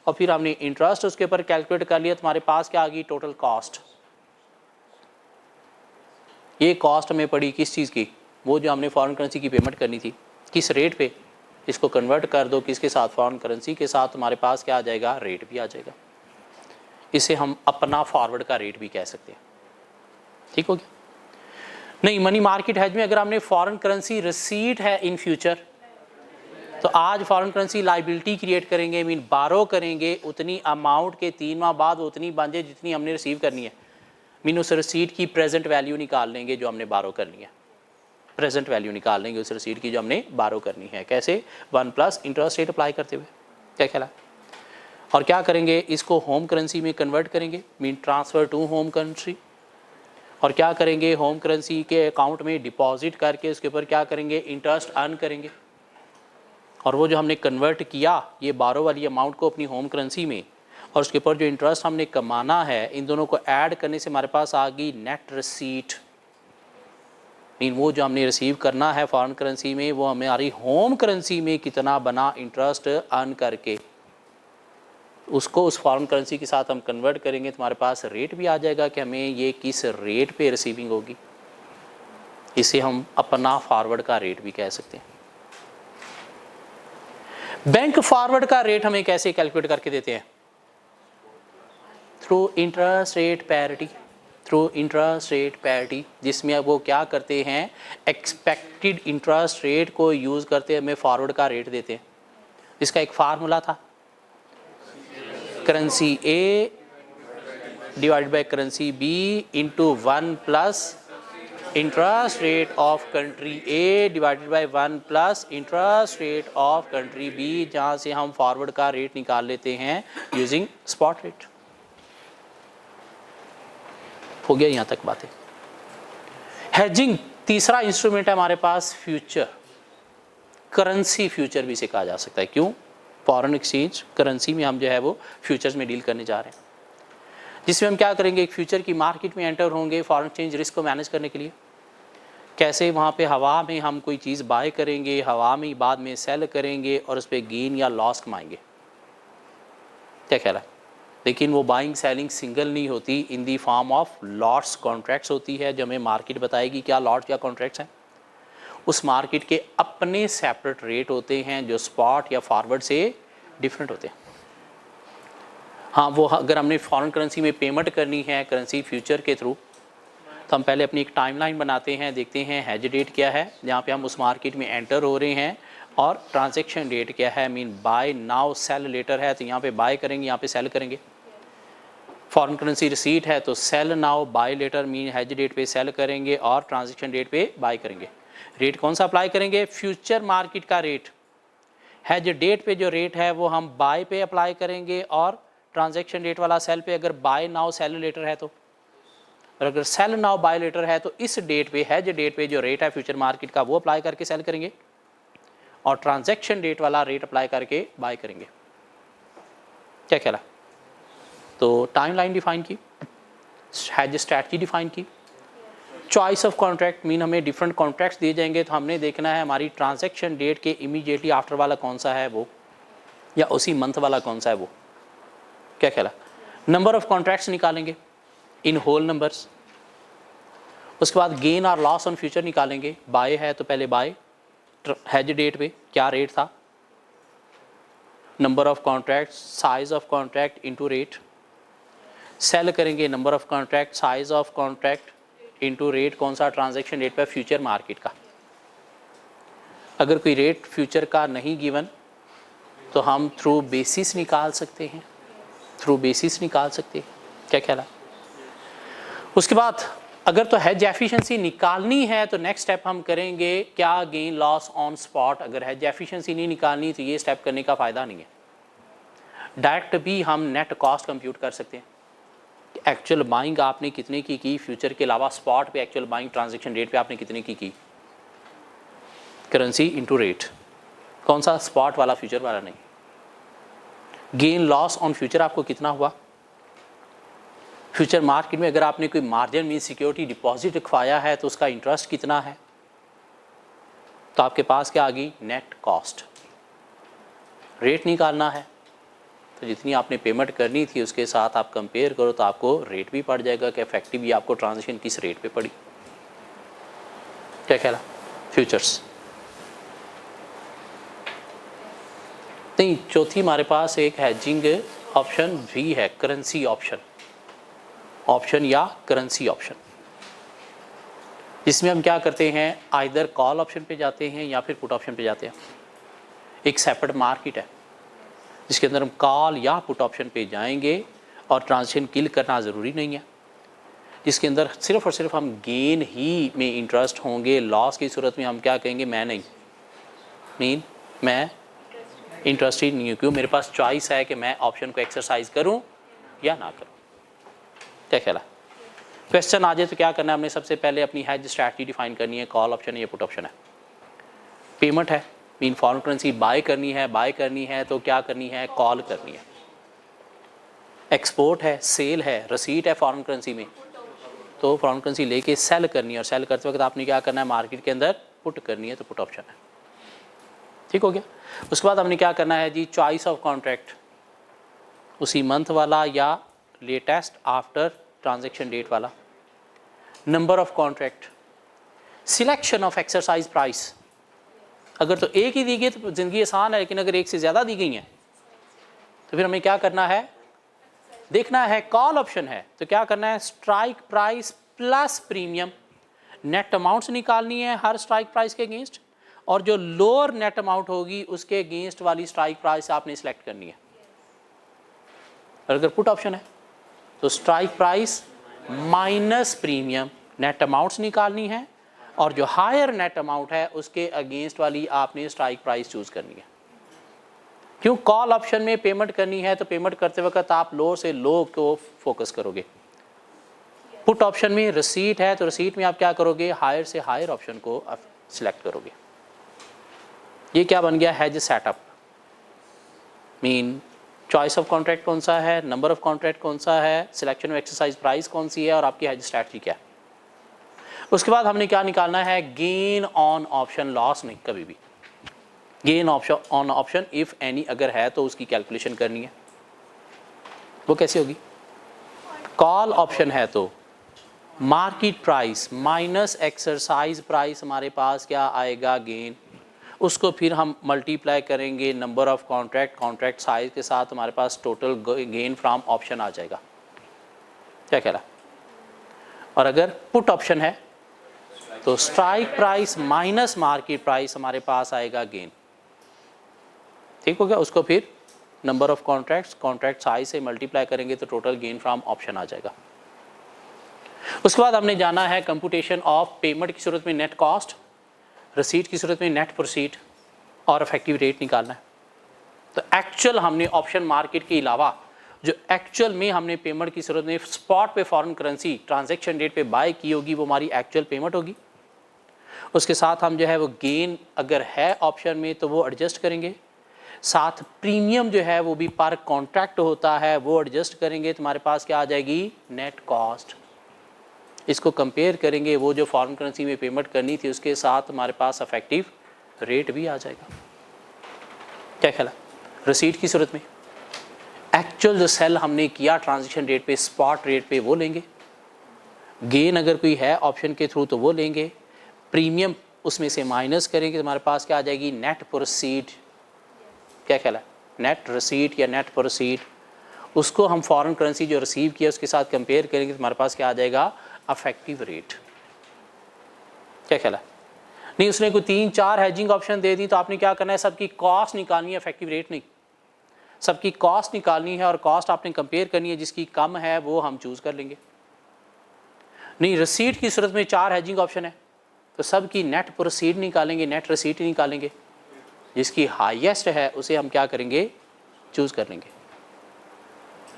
और फिर हमने इंटरेस्ट उसके ऊपर कैलकुलेट कर लिया, तुम्हारे पास क्या आ गई, टोटल कॉस्ट। ये कॉस्ट हमें पड़ी किस चीज़ की, वो जो हमने फॉरेन करेंसी की पेमेंट करनी थी, किस रेट पे, इसको कन्वर्ट कर दो किसके साथ, फॉरेन करेंसी के साथ, तुम्हारे पास क्या आ जाएगा, रेट भी आ जाएगा। इसे हम अपना फॉरवर्ड का रेट भी कह सकते हैं। ठीक हो गया। नहीं, मनी मार्केट हेज में अगर हमने फॉरेन करेंसी रिसीट है इन फ्यूचर, तो आज फॉरेन करेंसी लाइबिलिटी क्रिएट करेंगे, मीन बारो करेंगे उतनी अमाउंट के 3 माह बाद उतनी बन जाए जितनी हमने रिसीव करनी है। मीन उस रिसीट की प्रेजेंट वैल्यू निकाल लेंगे जो हमने बारो करनी है, प्रेजेंट वैल्यू निकाल लेंगे उस रिसीट की जो हमने बारो करनी है। कैसे, 1 प्लस इंटरेस्ट रेट अप्लाई करते हुए। क्या ख्याल है। और क्या करेंगे, इसको होम करेंसी में कन्वर्ट करेंगे, mean transfer to home currency. और क्या करेंगे, होम करेंसी के अकाउंट में डिपॉजिट करके उसके ऊपर क्या करेंगे, इंटरेस्ट अर्न करेंगे। और वो जो हमने कन्वर्ट किया ये बारो वाली अमाउंट को अपनी होम करेंसी में, और उसके ऊपर जो इंटरेस्ट हमने कमाना है, इन दोनों को ऐड करने से हमारे पास आ गई नेट रिसीट। मीन वो जो हमने रिसीव करना है फॉरेन करेंसी में, वो हमारी होम करेंसी में कितना बना इंटरेस्ट अर्न करके, उसको उस फॉरेन करेंसी के साथ हम कन्वर्ट करेंगे, तो हमारे पास रेट भी आ जाएगा कि हमें ये किस रेट पे रिसीविंग होगी। इसे हम अपना फॉरवर्ड का रेट भी कह सकते हैं। बैंक फॉरवर्ड का रेट हमें कैसे कैलकुलेट करके देते हैं, through interest rate parity, through interest rate parity, जिसमें वो क्या करते हैं, एक्सपेक्टेड इंटरेस्ट रेट को यूज़ करते हमें फॉरवर्ड का रेट देते हैं। इसका एक फार्मूला था, currency A divided by currency B into 1 plus interest rate of country A divided by 1 plus interest rate of country B, जहाँ से हम फॉरवर्ड का रेट निकाल लेते हैं यूजिंग स्पॉट रेट। हो गया यहाँ तक बातें। हेजिंग तीसरा इंस्ट्रूमेंट है हमारे पास, फ्यूचर, करेंसी फ्यूचर भी इसे कहा जा सकता है। क्यों, फॉरेन एक्सचेंज करेंसी में हम जो है वो फ्यूचर्स में डील करने जा रहे हैं, जिसमें हम क्या करेंगे, एक फ्यूचर की मार्केट में एंटर होंगे फॉरेन एक्सचेंज रिस्क को मैनेज करने के लिए। कैसे, वहाँ पे हवा में हम कोई चीज़ बाय करेंगे, हवा में बाद में सेल करेंगे और उस पर गेन या लॉस कमाएंगे। क्या ख्याल है। लेकिन वो बाइंग सेलिंग सिंगल नहीं होती, in the form of lots contracts होती है, जो हमें मार्केट बताएगी क्या लॉट क्या कॉन्ट्रैक्ट्स हैं। उस मार्केट के अपने सेपरेट रेट होते हैं जो स्पॉट या फॉरवर्ड से डिफरेंट होते हैं। हाँ, वो अगर हमने फॉरेन करेंसी में पेमेंट करनी है करेंसी फ्यूचर के थ्रू, तो हम पहले अपनी एक टाइमलाइन बनाते हैं, देखते हैं हेज डेट क्या है जहाँ पे हम उस मार्केट में एंटर हो रहे हैं, और ट्रांजैक्शन डेट क्या है, mean buy now sell later है, तो यहाँ पे बाय करेंगे, यहाँ पे सेल करेंगे। फॉरेन करेंसी रिसीट है तो sell now buy later, mean hedge date पे सेल करेंगे और ट्रांजैक्शन डेट पे बाय करेंगे। रेट कौन सा अप्लाई करेंगे, फ्यूचर मार्केट का रेट। हेज डेट पे जो रेट है वो हम बाय पे अप्लाई करेंगे, और ट्रांजैक्शन डेट वाला सेल पे, अगर बाय नाउ सेल लेटर है तो, और अगर सेल नाउ बाय लेटर है तो इस डेट पे, हेज डेट पे जो रेट है फ्यूचर मार्केट का वो अप्लाई करके सेल करेंगे, और ट्रांजैक्शन डेट वाला रेट अप्लाई करके बाय करेंगे। क्या ख्याल है। तो टाइमलाइन डिफाइन की, हेज स्ट्रैटेजी डिफाइन की, चॉइस ऑफ कॉन्ट्रैक्ट, मीन हमें डिफरेंट कॉन्ट्रैक्ट्स दिए जाएंगे, तो हमने देखना है हमारी ट्रांजैक्शन डेट के इमीडिएटली आफ्टर वाला कौन सा है वो, या उसी मंथ वाला कौन सा है वो। क्या ख्याल है। नंबर ऑफ कॉन्ट्रैक्ट्स निकालेंगे इन होल नंबर्स, उसके बाद गेन और लॉस ऑन फ्यूचर निकालेंगे। बाय है तो पहले बाय, हेज डेट पे क्या रेट था, number of contract, size of contract into rate, sell करेंगे number of contract, size of contract into rate, कौन सा ट्रांजैक्शन रेट पे, फ्यूचर मार्केट का। अगर कोई रेट फ्यूचर का नहीं गिवन तो हम थ्रू बेसिस निकाल सकते हैं, थ्रू बेसिस निकाल सकते हैं। क्या ख्याल है? उसके बाद अगर तो हेज एफिशिएंसी निकालनी है तो नेक्स्ट स्टेप हम करेंगे क्या, गेन लॉस ऑन स्पॉट। अगर हेज एफिशिएंसी नहीं निकालनी तो ये स्टेप करने का फ़ायदा नहीं है। डायरेक्ट भी हम नेट कॉस्ट कंप्यूट कर सकते हैं, एक्चुअल बाइंग आपने कितने की फ्यूचर के अलावा स्पॉट पे एक्चुअल बाइंग ट्रांजैक्शन रेट पे आपने कितने की करेंसी इनटू रेट, कौन सा, स्पॉट वाला, फ्यूचर वाला नहीं। गेन लॉस ऑन फ्यूचर आपको कितना हुआ, फ्यूचर मार्केट में अगर आपने कोई मार्जिन मीन सिक्योरिटी डिपॉजिट रखवाया है तो उसका इंटरेस्ट कितना है, तो आपके पास क्या आ गई, नेट कॉस्ट। रेट निकालना है तो जितनी आपने पेमेंट करनी थी उसके साथ आप कंपेयर करो तो आपको रेट भी पड़ जाएगा कि इफेक्टिवली आपको ट्रांजैक्शन किस रेट पे पड़ी। क्या ख्याल है? फ्यूचर्स नहीं, चौथी हमारे पास एक हैजिंग ऑप्शन भी है, करेंसी ऑप्शन, ऑप्शन या करेंसी ऑप्शन, जिसमें हम क्या करते हैं, आइदर कॉल ऑप्शन पे जाते हैं या फिर पुट ऑप्शन पे जाते हैं। एक सेपरेट मार्केट है जिसके अंदर हम कॉल या पुट ऑप्शन पे जाएंगे और ट्रांजैक्शन किल करना ज़रूरी नहीं है, जिसके अंदर सिर्फ और सिर्फ हम गेन ही में इंटरेस्ट होंगे। लॉस की सूरत में हम क्या कहेंगे, मैं नहीं, मैं इंटरेस्टेड नहीं हूँ, क्यों, मेरे पास चॉइस है कि मैं ऑप्शन को एक्सरसाइज करूँ या ना करूँ। क्या ख्याल है? क्वेश्चन आ जाए तो क्या करना है, हमने सबसे पहले अपनी हेज स्ट्रैटेजी डिफाइन करनी है, कॉल ऑप्शन है या पुट ऑप्शन है। पेमेंट है, मीन फॉरेन करेंसी बाय करनी है तो क्या करनी है, कॉल करनी है। एक्सपोर्ट है, सेल है, रसीट है फॉरेन करेंसी में, तो फॉरेन करेंसी लेके सेल करनी है और सेल करते वक्त आपने क्या करना है, मार्केट के अंदर पुट करनी है, तो पुट ऑप्शन है। ठीक हो गया। उसके बाद हमने क्या करना है जी, चॉइस ऑफ कॉन्ट्रैक्ट, उसी मंथ वाला या लेटेस्ट आफ्टर ट्रांजैक्शन डेट वाला। Number of contract, selection of exercise price. अगर तो एक ही दी गई तो ज़िंदगी आसान है, लेकिन अगर एक से ज़्यादा दी गई हैं तो फिर हमें क्या करना है, देखना है। कॉल ऑप्शन है तो क्या करना है, strike price plus premium, net amounts निकालनी है हर स्ट्राइक प्राइस के अगेंस्ट, और जो लोअर नेट अमाउंट होगी उसके अगेंस्ट वाली स्ट्राइक प्राइस आपने सिलेक्ट करनी है। और अगर पुट ऑप्शन है तो strike price minus premium, net amounts निकालनी है और जो हायर नेट अमाउंट है उसके अगेंस्ट वाली आपने स्ट्राइक प्राइस चूज करनी है। क्यों, कॉल ऑप्शन में पेमेंट करनी है तो पेमेंट करते वक्त आप लो से लो को फोकस करोगे। पुट ऑप्शन में रसीट है तो रसीट में आप क्या करोगे, हायर से हायर ऑप्शन को सिलेक्ट करोगे। ये क्या बन गया, has setup, mean choice of contract कौन सा है, नंबर ऑफ कॉन्ट्रैक्ट कौन सा है, सिलेक्शन ऑफ एक्सरसाइज प्राइस कौन सी है और आपकी हैज स्ट्रैटेजी क्या है। उसके बाद हमने क्या निकालना है, गेन ऑन ऑप्शन, लॉस नहीं, कभी भी gain option on option if any अगर है तो उसकी कैलकुलेशन करनी है। वो कैसे होगी, कॉल ऑप्शन है तो market price minus exercise price हमारे पास क्या आएगा, गेन। उसको फिर हम मल्टीप्लाई करेंगे number of contract, contract size के साथ हमारे पास टोटल गेन फ्रॉम ऑप्शन आ जाएगा। क्या कह रहा है। और अगर पुट ऑप्शन है तो strike price minus market price हमारे पास आएगा गेन। ठीक हो गया। उसको फिर number of contracts, contract size से मल्टीप्लाई करेंगे तो टोटल गेन फ्रॉम ऑप्शन आ जाएगा। उसके बाद हमने जाना है कंप्यूटेशन ऑफ पेमेंट की सूरत में नेट कॉस्ट, रसीट की सूरत में नेट प्रोसीड और इफेक्टिव रेट निकालना है। तो एक्चुअल हमने ऑप्शन मार्केट के अलावा जो एक्चुअल में हमने पेमेंट की सूरत में स्पॉट पे फॉरेन करेंसी ट्रांजैक्शन डेट पे बाय की होगी वो हमारी एक्चुअल पेमेंट होगी। उसके साथ हम जो है वो गेन अगर है ऑप्शन में तो वो एडजस्ट करेंगे, साथ प्रीमियम जो है वो भी पर कॉन्ट्रैक्ट होता है वो एडजस्ट करेंगे। तुम्हारे पास क्या आ जाएगी, नेट कॉस्ट। इसको कंपेयर करेंगे वो जो फॉरेन करेंसी में पेमेंट करनी थी उसके साथ हमारे पास इफेक्टिव रेट भी आ जाएगा। क्या ख्याल है। रसीट की सूरत में एक्चुअल जो सेल हमने किया ट्रांजैक्शन रेट पे, स्पॉट रेट पे, वो लेंगे। गेन अगर कोई है ऑप्शन के थ्रू तो वो लेंगे। प्रीमियम उसमें से माइनस करेंगे तो हमारे पास क्या आ जाएगी, नेट प्रोसीड। क्या ख्याल है, नेट रसीट या नेट प्रोसीड। उसको हम फॉरेन करेंसी जो रिसीव किया उसके साथ कंपेयर करेंगे तो हमारे पास क्या आ जाएगा, अफेक्टिव रेट। क्या ख्याल है? नहीं उसने कोई 3-4 हेजिंग ऑप्शन दे दी तो आपने क्या करना है, सबकी कॉस्ट निकालनी है, इफेक्टिव रेट नहीं, सबकी कॉस्ट निकालनी है और कॉस्ट आपने कंपेयर करनी है, जिसकी कम है वो हम चूज़ कर लेंगे। नहीं रिसीट की सूरत में 4 हेजिंग ऑप्शन है तो सब की नेट प्रोसीड निकालेंगे, नेट रिसीट निकालेंगे, जिसकी हाईएस्ट है उसे हम क्या करेंगे, चूज़ कर लेंगे।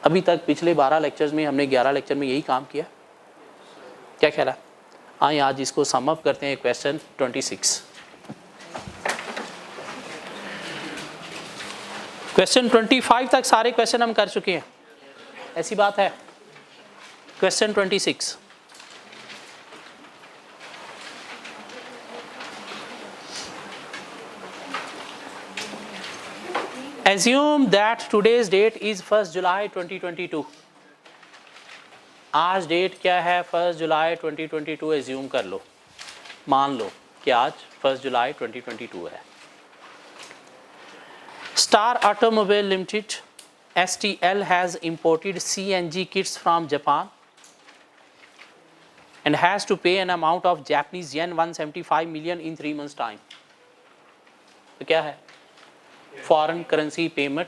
अभी तक पिछले 12 लेक्चर्स में हमने 11 लेक्चर में यही काम किया। क्या ख्याल है? आइए आज इसको सम अप करते हैं। क्वेश्चन 26, क्वेश्चन 25 तक सारे क्वेश्चन हम कर चुके हैं, ऐसी बात है। Question 26, assume that today's date is 1st July 2022। आज डेट क्या है, 1st जुलाई 2022 एज्यूम कर लो, मान लो कि आज 1st जुलाई 2022 है। Star automobile limited STL has imported CNG kits from Japan and has to pay an amount of Japanese yen 175 million in 3 months time। तो क्या है, foreign currency payment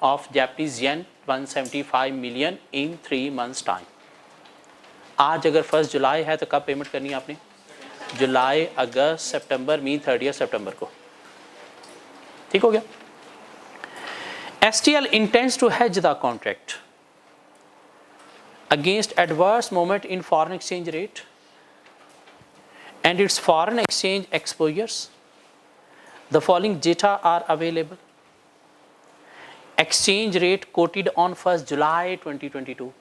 of Japanese yen 175 million in 3 months time. आज अगर 1st जुलाई है तो कब payment करनी है आपने, जुलाई, अगस्त, सितंबर, मीन 30 सितंबर को। ठीक हो गया। STL intends to hedge the contract against adverse movement in foreign exchange rate and its foreign exchange exposures। The following data are available। Exchange rate quoted on 1st July 2022।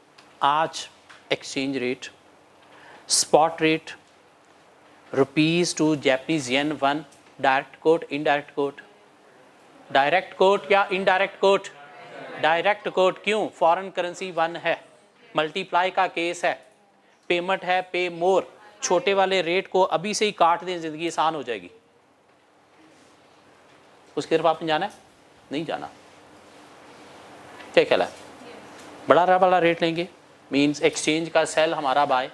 आज exchange rate, spot rate, rupees to Japanese yen 1, direct quote, indirect quote, direct quote या indirect quote, direct quote। क्यों, foreign currency 1 है, multiply का case है, payment है पे मोर, छोटे वाले रेट को अभी से ही काट दें, जिंदगी आसान हो जाएगी। उसकी तरफ आपने जाना है, नहीं जाना। क्या ख्याल है, बड़ा वाला रेट लेंगे, मींस एक्सचेंज का सेल हमारा बाय।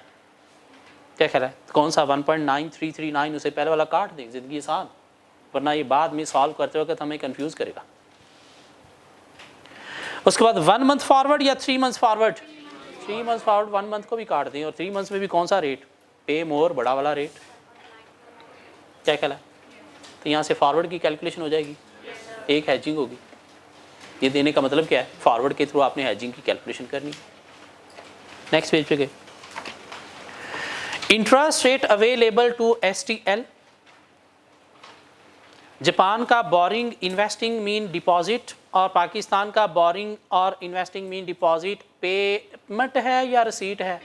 क्या ख्याल है, कौन सा 1.9339, उसे पहले वाला काट दें, जिंदगी आसान, वरना ये बाद में सॉल्व करते वक्त हमें कंफ्यूज करेगा। उसके बाद 1 month फॉरवर्ड या 3 months forward, 3 months forward 1 month को भी काट दें, और 3 months में भी कौन सा रेट, पे मोर, बड़ा वाला रेट। क्या ख्याल है, तो यहाँ से फॉरवर्ड की कैलकुलेशन हो जाएगी, एक हैजिंग होगी। ये देने का मतलब क्या है, फॉरवर्ड के थ्रू आपने हैजिंग की कैलकुलेशन करनी। नेक्स्ट पेज पे गए। Interest rate available to STL। Japan का बोरिंग इन्वेस्टिंग मीन डिपॉजिट और पाकिस्तान का बोरिंग और इन्वेस्टिंग मीन डिपॉजिट पेमेंट है या रिसीट है।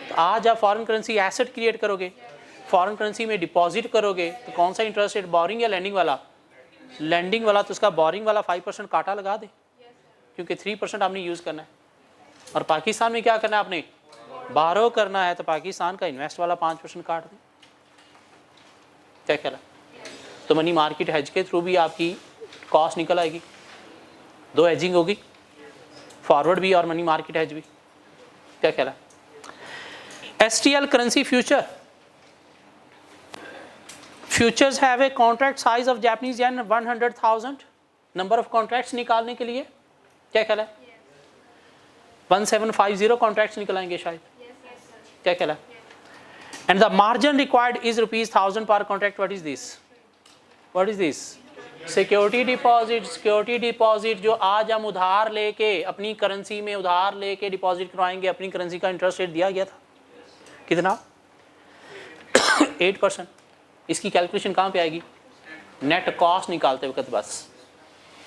तो आज आप फॉरेन करेंसी एसेट क्रिएट करोगे, फॉरेन करेंसी में डिपॉजिट करोगे, तो कौन सा इंटरेस्ट रेट, बोरिंग या लैंडिंग वाला, लैंडिंग वाला, तो उसका बोरिंग वाला 5% काटा लगा दे, क्योंकि 3% आपने यूज़ करना है। और पाकिस्तान में क्या करना है आपने, बारो करना है, तो पाकिस्तान का इन्वेस्ट वाला 5% काट दें। क्या ख्याल है, तो मनी मार्केट हेज के थ्रू भी आपकी कॉस्ट निकल आएगी, 2 हेजिंग होगी, फॉरवर्ड भी और मनी मार्केट हेज भी। क्या ख्याल है। STL currency future, futures have a contract size of Japanese yen 100,000। Number of contracts निकालने के लिए क्या ख्याल है, 1750 कॉन्ट्रैक्ट्स निकलाएंगे शायद। क्या ख्याल है। And the margin required is ₹1000 पर contract. What is this, what is this, security deposit. Security deposit जो आज हम उधार लेके, अपनी करेंसी में उधार लेके डिपॉजिट करवाएंगे, अपनी करेंसी का इंटरेस्ट रेट दिया गया था कितना, 8%। इसकी कैलकुलेशन कहाँ पे आएगी, नेट कॉस्ट निकालते वक्त बस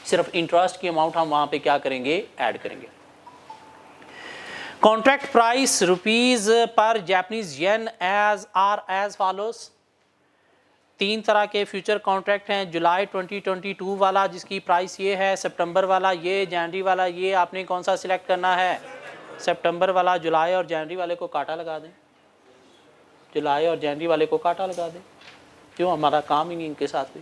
सिर्फ इंटरेस्ट की अमाउंट हम वहाँ पे क्या करेंगे, ऐड करेंगे। कॉन्ट्रैक्ट प्राइस रुपीज पर जापानीज येन एज फॉलोज। 3 तरह के फ्यूचर कॉन्ट्रैक्ट हैं। जुलाई 2022 वाला जिसकी प्राइस ये है, सितंबर वाला ये, जनवरी वाला ये। आपने कौन सा सिलेक्ट करना है, सितंबर वाला। जुलाई और जनवरी वाले को काटा लगा दें, जुलाई और जनवरी वाले को काटा लगा दें, क्यों, हमारा काम ही इनके साथ भी।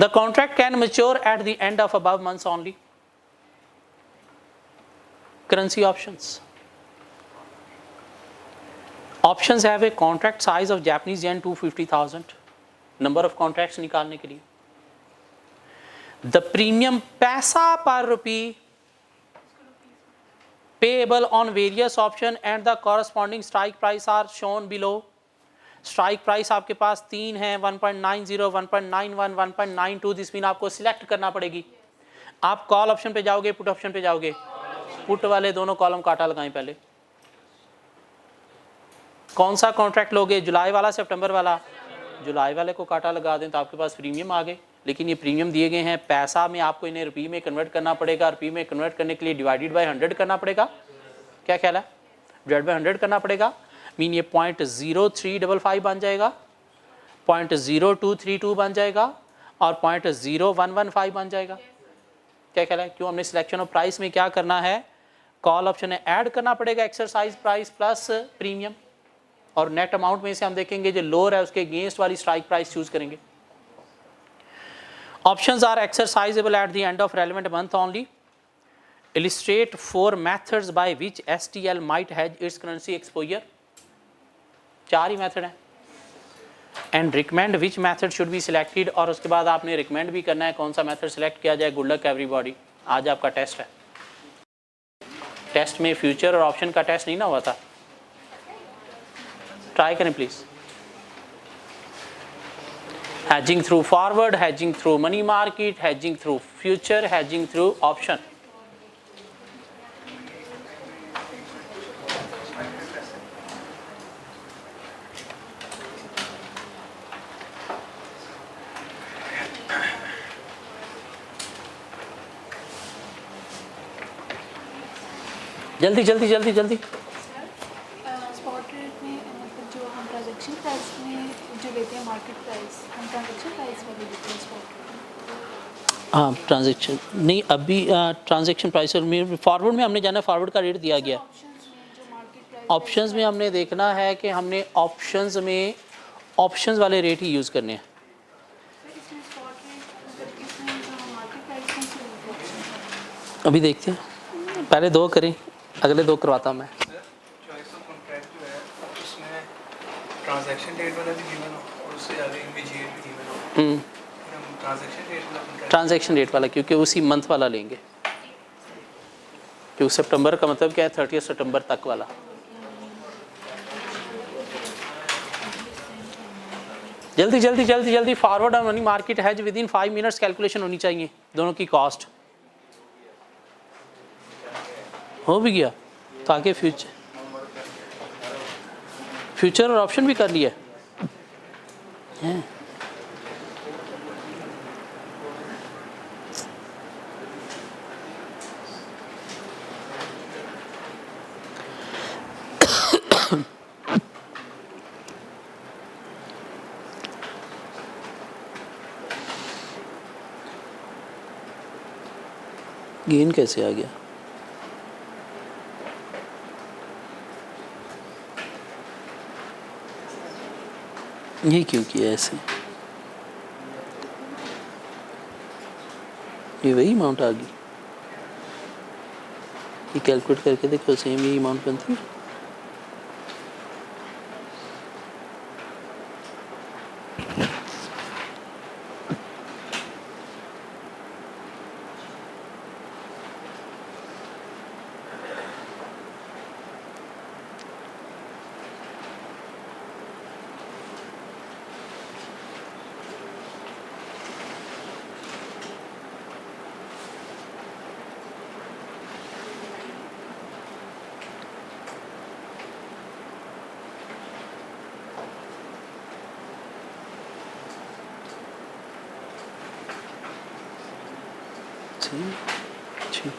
The contract can mature at the end of above months only. currency options. Options have a contract size of Japanese yen 250,000. Number of contracts निकालने के लिए. The premium पैसा per rupee payable on various option and the corresponding strike price are shown below. Strike price आपके पास 3 है, 1.90, 1.91, 1.92. This mean आपको select करना पड़ेगी. आप कॉल ऑप्शन पे जाओगे, पुट ऑप्शन पे जाओगे. पुट वाले दोनों कॉलम काटा लगाएं पहले. कौन सा कॉन्ट्रैक्ट लोगे, जुलाई वाला सितंबर वाला? जुलाई वाले को काटा लगा दें तो आपके पास प्रीमियम आ गए. लेकिन ये प्रीमियम दिए गए हैं पैसा में, आपको इन्हें रुपये में कन्वर्ट करना पड़ेगा. रुपये में कन्वर्ट करने के लिए डिवाइडेड बाय 100 करना पड़ेगा. क्या ख्याल है? डिवाइड बाय 100 करना पड़ेगा. मीन ये 0.0355 बन जाएगा, 0.0232 बन जाएगा और 0.0115 बन जाएगा. क्या ख्याल है? क्यों? हमने सिलेक्शन ऑफ प्राइस में क्या करना है, कॉल ऑप्शन है ऐड करना पड़ेगा एक्सरसाइज प्राइस प्लस प्रीमियम, और नेट अमाउंट में से हम देखेंगे जो लोअर है उसके अगेंस्ट वाली स्ट्राइक प्राइस चूज करेंगे. Options are exercisable at the end of relevant month only. Illustrate 4 methods by which STL might hedge its currency exposure. 4 he method हैं. And recommend which method should be selected. और उसके बाद आपने recommend भी करना है कौन सा मेथड सेलेक्ट किया जाए. Good luck everybody. आज आपका टेस्ट है. टेस्ट में फ्यूचर और ऑप्शन का टेस्ट नहीं ना हुआ था. ट्राई करें please. Hedging through forward, hedging through money market, hedging through future, hedging through option. जल्दी जल्दी जल्दी जल्दी. स्पॉट रेट में मतलब जो हम ट्रांजेक्शन प्राइस में जो लेते हैं मार्केट प्राइस, हम ट्रांजेक्शन प्राइस वाली लेते हैं स्पॉट रेट. हाँ ट्रांजेक्शन नहीं, अभी ट्रांजेक्शन प्राइस में फॉरवर्ड में हमने जाना, फॉरवर्ड का रेट दिया गया. ऑप्शंस में जो मार्केट प्राइस, ऑप्शंस में हमने देखना है कि हमने ऑप्शंस में ऑप्शंस वाले रेट ही यूज़ करने हैं. इसमें स्पॉट रेट मतलब इसमें जो हम मार्केट प्राइस कौन से लेते हैं ऑप्शन? अभी देखते हैं, पहले 2 करें, अगले 2 करवाता मैं. चॉइस ऑफ कॉन्ट्रैक्ट जो है उसमें ट्रांजैक्शन डेट वाला भी गिवन हो और उससे ज़्यादा इमीडिएट भी गिवन हो. हम ट्रांजैक्शन डेट वाला कॉन्ट्रैक्ट, ट्रांजैक्शन डेट वाला, क्योंकि उसी मंथ वाला लेंगे. क्योंकि सितंबर का मतलब क्या है, 30 सितंबर तक वाला. जल्दी जल्दी जल्दी जल्दी. फॉरवर्ड और मनी मार्केट है जो विद इन 5 मिनट्स कैलकुलेशन होनी चाहिए दोनों की कॉस्ट. हो भी गया ताकि फ्यूचर और ऑप्शन भी कर लिया है. गेन कैसे आ गया? ये क्यों किया ऐसे? ये वही अमाउंट आ गई. ये कैलकुलेट करके देखो, सेम यही अमाउंट बनती है. ठीक.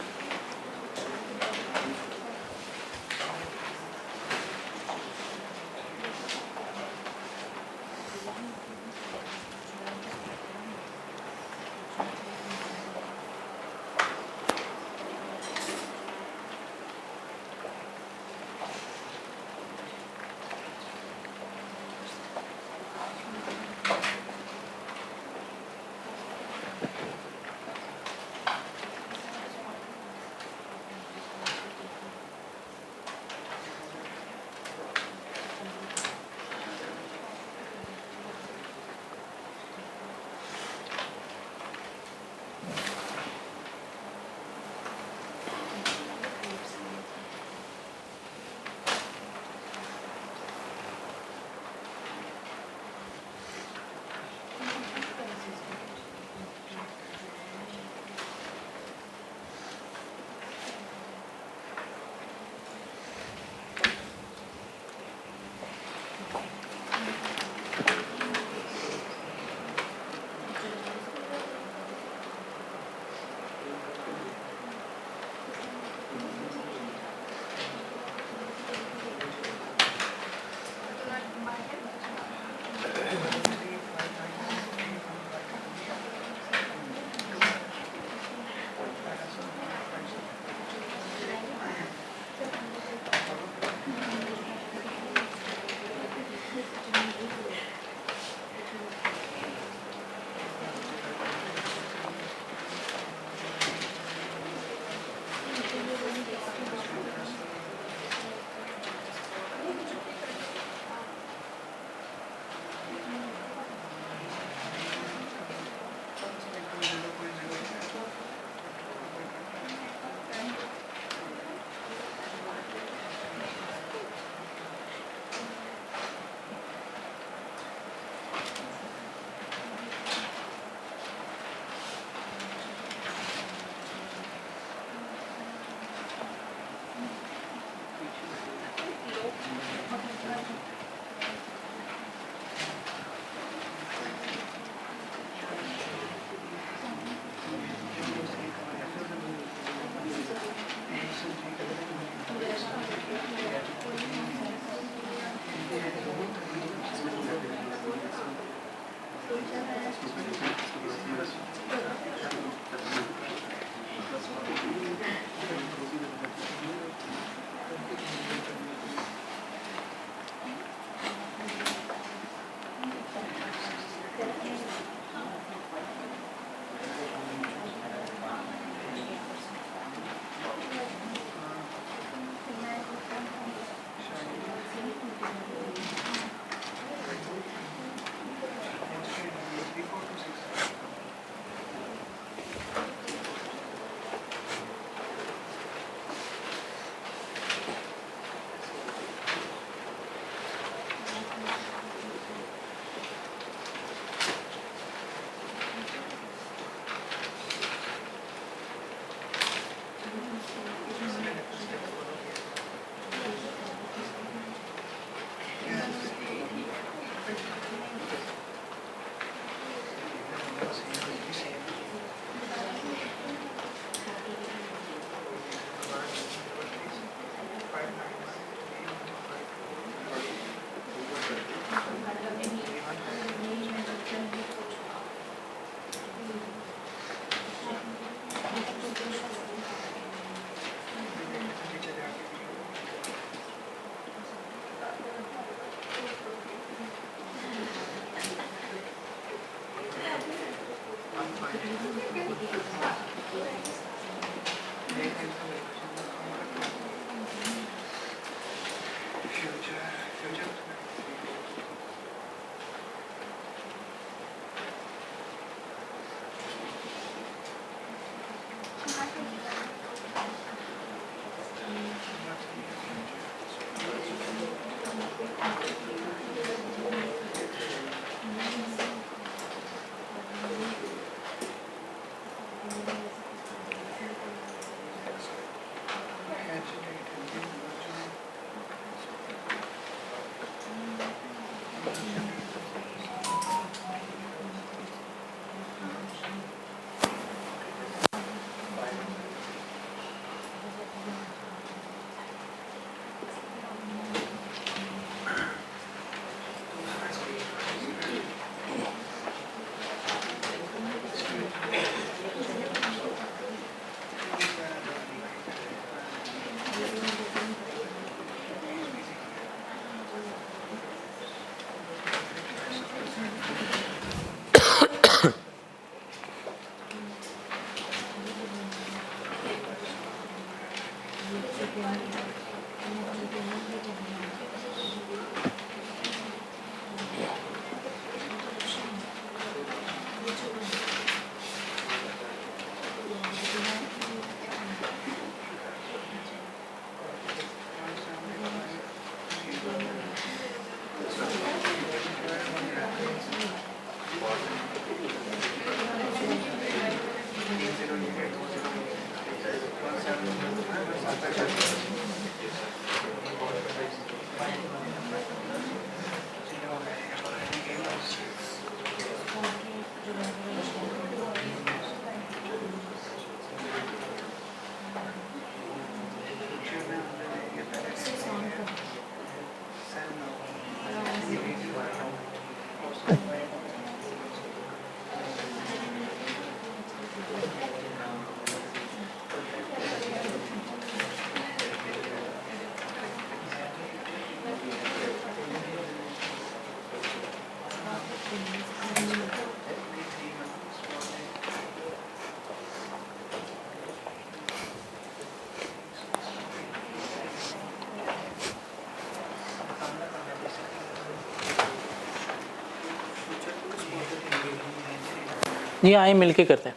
जी आए मिल के करते हैं।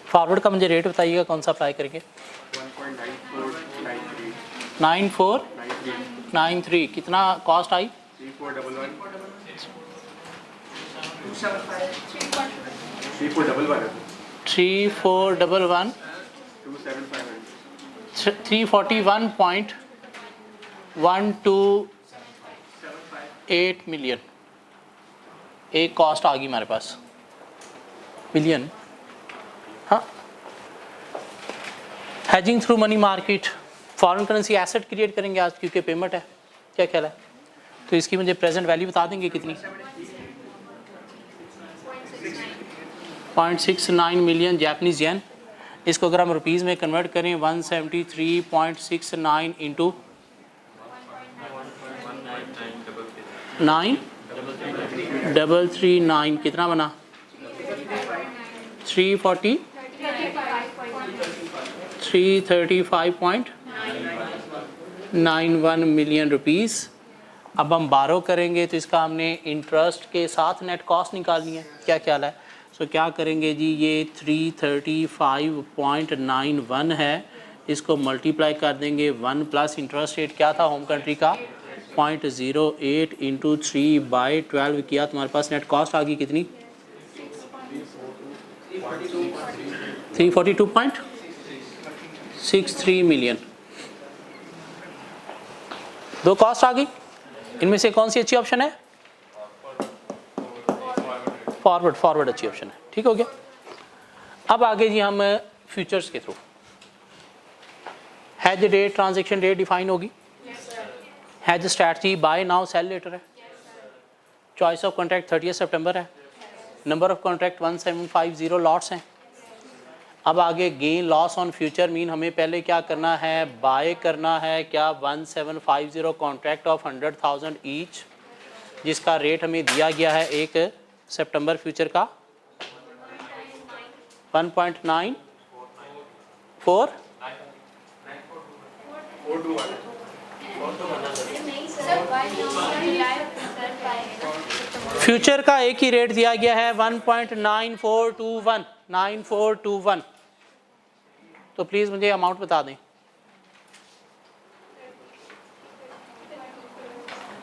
फॉरवर्ड का मुझे रेट बताइएगा कौन सा अप्लाई करेंगे। 9493 कितना कॉस्ट आई? 3411 341.128 मिलियन एक कॉस्ट आ गई हमारे पास मिलियन। हाँ, hedging through money market foreign currency asset create करेंगे आज क्योंकि पेमेंट है, क्या ख्याल है? तो इसकी मुझे प्रेजेंट वैल्यू बता देंगे कितनी? 0.69 मिलियन जापानीज येन। इसको अगर हम रुपीज़ में कन्वर्ट करें 173.69 इंटू 9339 कितना बना? 335.91 मिलियन रुपीस। अब हम बारो करेंगे तो इसका हमने इंटरेस्ट के साथ नेट कॉस्ट निकालनी है, क्या ख्याल है? सो क्या करेंगे जी, ये 335.91 है, इसको मल्टीप्लाई कर देंगे 1 प्लस इंटरेस्ट रेट क्या था होम कंट्री का 0.08 इंटू 3/12 किया, तुम्हारे पास नेट कॉस्ट आ गई कितनी? 342.63 मिलियन। दो कॉस्ट आ गई, इनमें से कौन सी अच्छी ऑप्शन है? फॉरवर्ड अच्छी ऑप्शन है, ठीक हो गया। अब आगे जी हम फ्यूचर्स के through hedge date transaction date define होगी, hedge strategy buy now sell later है, चॉइस ऑफ कॉन्ट्रैक्ट 30 सितंबर है, नंबर ऑफ कॉन्ट्रैक्ट 1750 लॉट्स हैं। अब आगे gain loss on future mean हमें पहले क्या करना है, बाय करना है क्या 1750 कॉन्ट्रैक्ट ऑफ 100,000 ईच, जिसका रेट हमें दिया गया है 1 सितंबर फ्यूचर का 1.94। फ्यूचर का एक ही रेट दिया गया है 1.9421। तो प्लीज मुझे अमाउंट बता दें।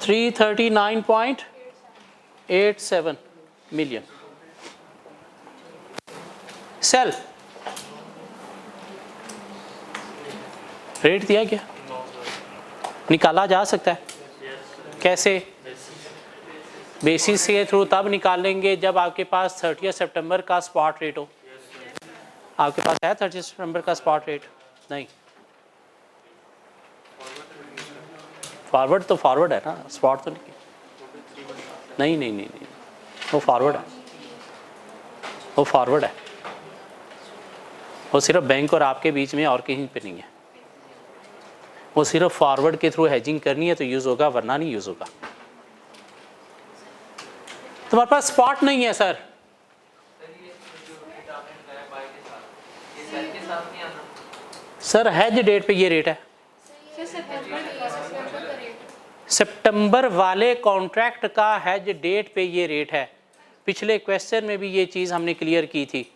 339.87 मिलियन। सेल रेट दिया गया, निकाला जा सकता है। कैसे? बेसिस के थ्रू तब निकालेंगे जब आपके पास 30 सितंबर का स्पॉट रेट हो। आपके पास है 30 सितंबर का स्पॉट रेट? नहीं, फॉरवर्ड तो फॉरवर्ड है ना, स्पॉट तो नहीं। नहीं, वो फॉरवर्ड है, वो फॉरवर्ड है, वो सिर्फ बैंक और आपके बीच में और कहीं पे नहीं है। वो सिर्फ फॉरवर्ड के थ्रू हेजिंग करनी है तो यूज़ होगा, वरना नहीं यूज़ होगा। तुम्हारे पास स्पॉट नहीं है सर, सर हेज डेट पे ये रेट है, सितंबर वाले कॉन्ट्रैक्ट का हेज डेट पे ये रेट है। पिछले क्वेश्चन में भी ये चीज़ हमने क्लियर की थी,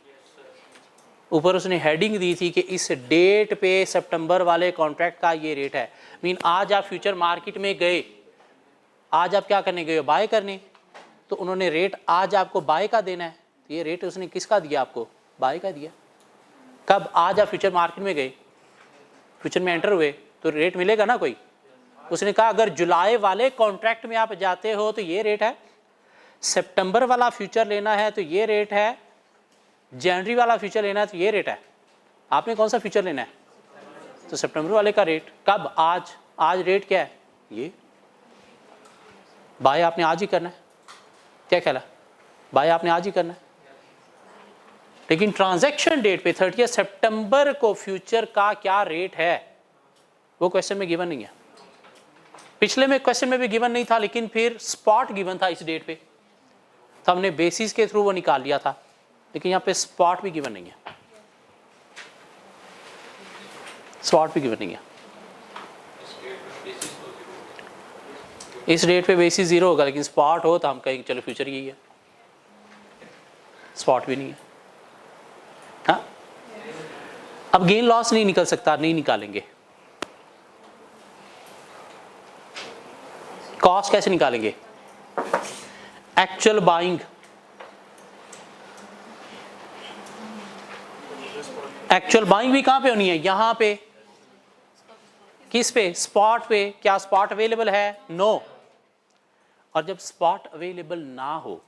ऊपर उसने हेडिंग दी थी कि इस डेट पे सितंबर वाले कॉन्ट्रैक्ट का ये रेट है। मीन आज आप फ्यूचर मार्केट में गए, आज आप क्या करने गए हो, बाय करने, तो उन्होंने रेट आज आपको बाय का देना है, तो ये रेट उसने किसका दिया आपको, बाय का दिया। कब, आज आप फ्यूचर मार्केट में गए, फ्यूचर में एंटर हुए, तो रेट मिलेगा ना कोई। उसने कहा अगर जुलाई वाले कॉन्ट्रैक्ट में आप जाते हो तो ये रेट है, सितंबर वाला फ्यूचर लेना है तो ये रेट है, जनवरी वाला फ्यूचर लेना है तो ये रेट है। आपने कौन सा फ्यूचर लेना है, तो सितंबर वाले का रेट। कब, आज, आज रेट क्या है, ये बाय आपने आज ही करना है। क्या कहला, बाय आपने आज ही करना है। लेकिन ट्रांजैक्शन डेट पे 30 सितंबर को फ्यूचर का क्या रेट है वो क्वेश्चन में गिवन नहीं है। पिछले में क्वेश्चन में भी गिवन नहीं था, लेकिन फिर स्पॉट गिवन था इस डेट पे, तो हमने बेसिस के थ्रू वो निकाल लिया था, लेकिन यहाँ पे स्पॉट भी गिवन नहीं है, स्पॉट भी गिवन नहीं है। इस डेट पे बेसिस 0 होगा, लेकिन स्पॉट हो तो हम कहेंगे चलो फ्यूचर यही है, स्पॉट भी नहीं है। हाँ, अब गेन लॉस नहीं निकल सकता, नहीं निकालेंगे। कॉस्ट कैसे निकालेंगे, एक्चुअल बाइंग, एक्चुअल बाइंग भी कहां पे होनी है, यहां पे, किस पे, स्पॉट पे। क्या स्पॉट अवेलेबल है, नो। और जब स्पॉट अवेलेबल ना हो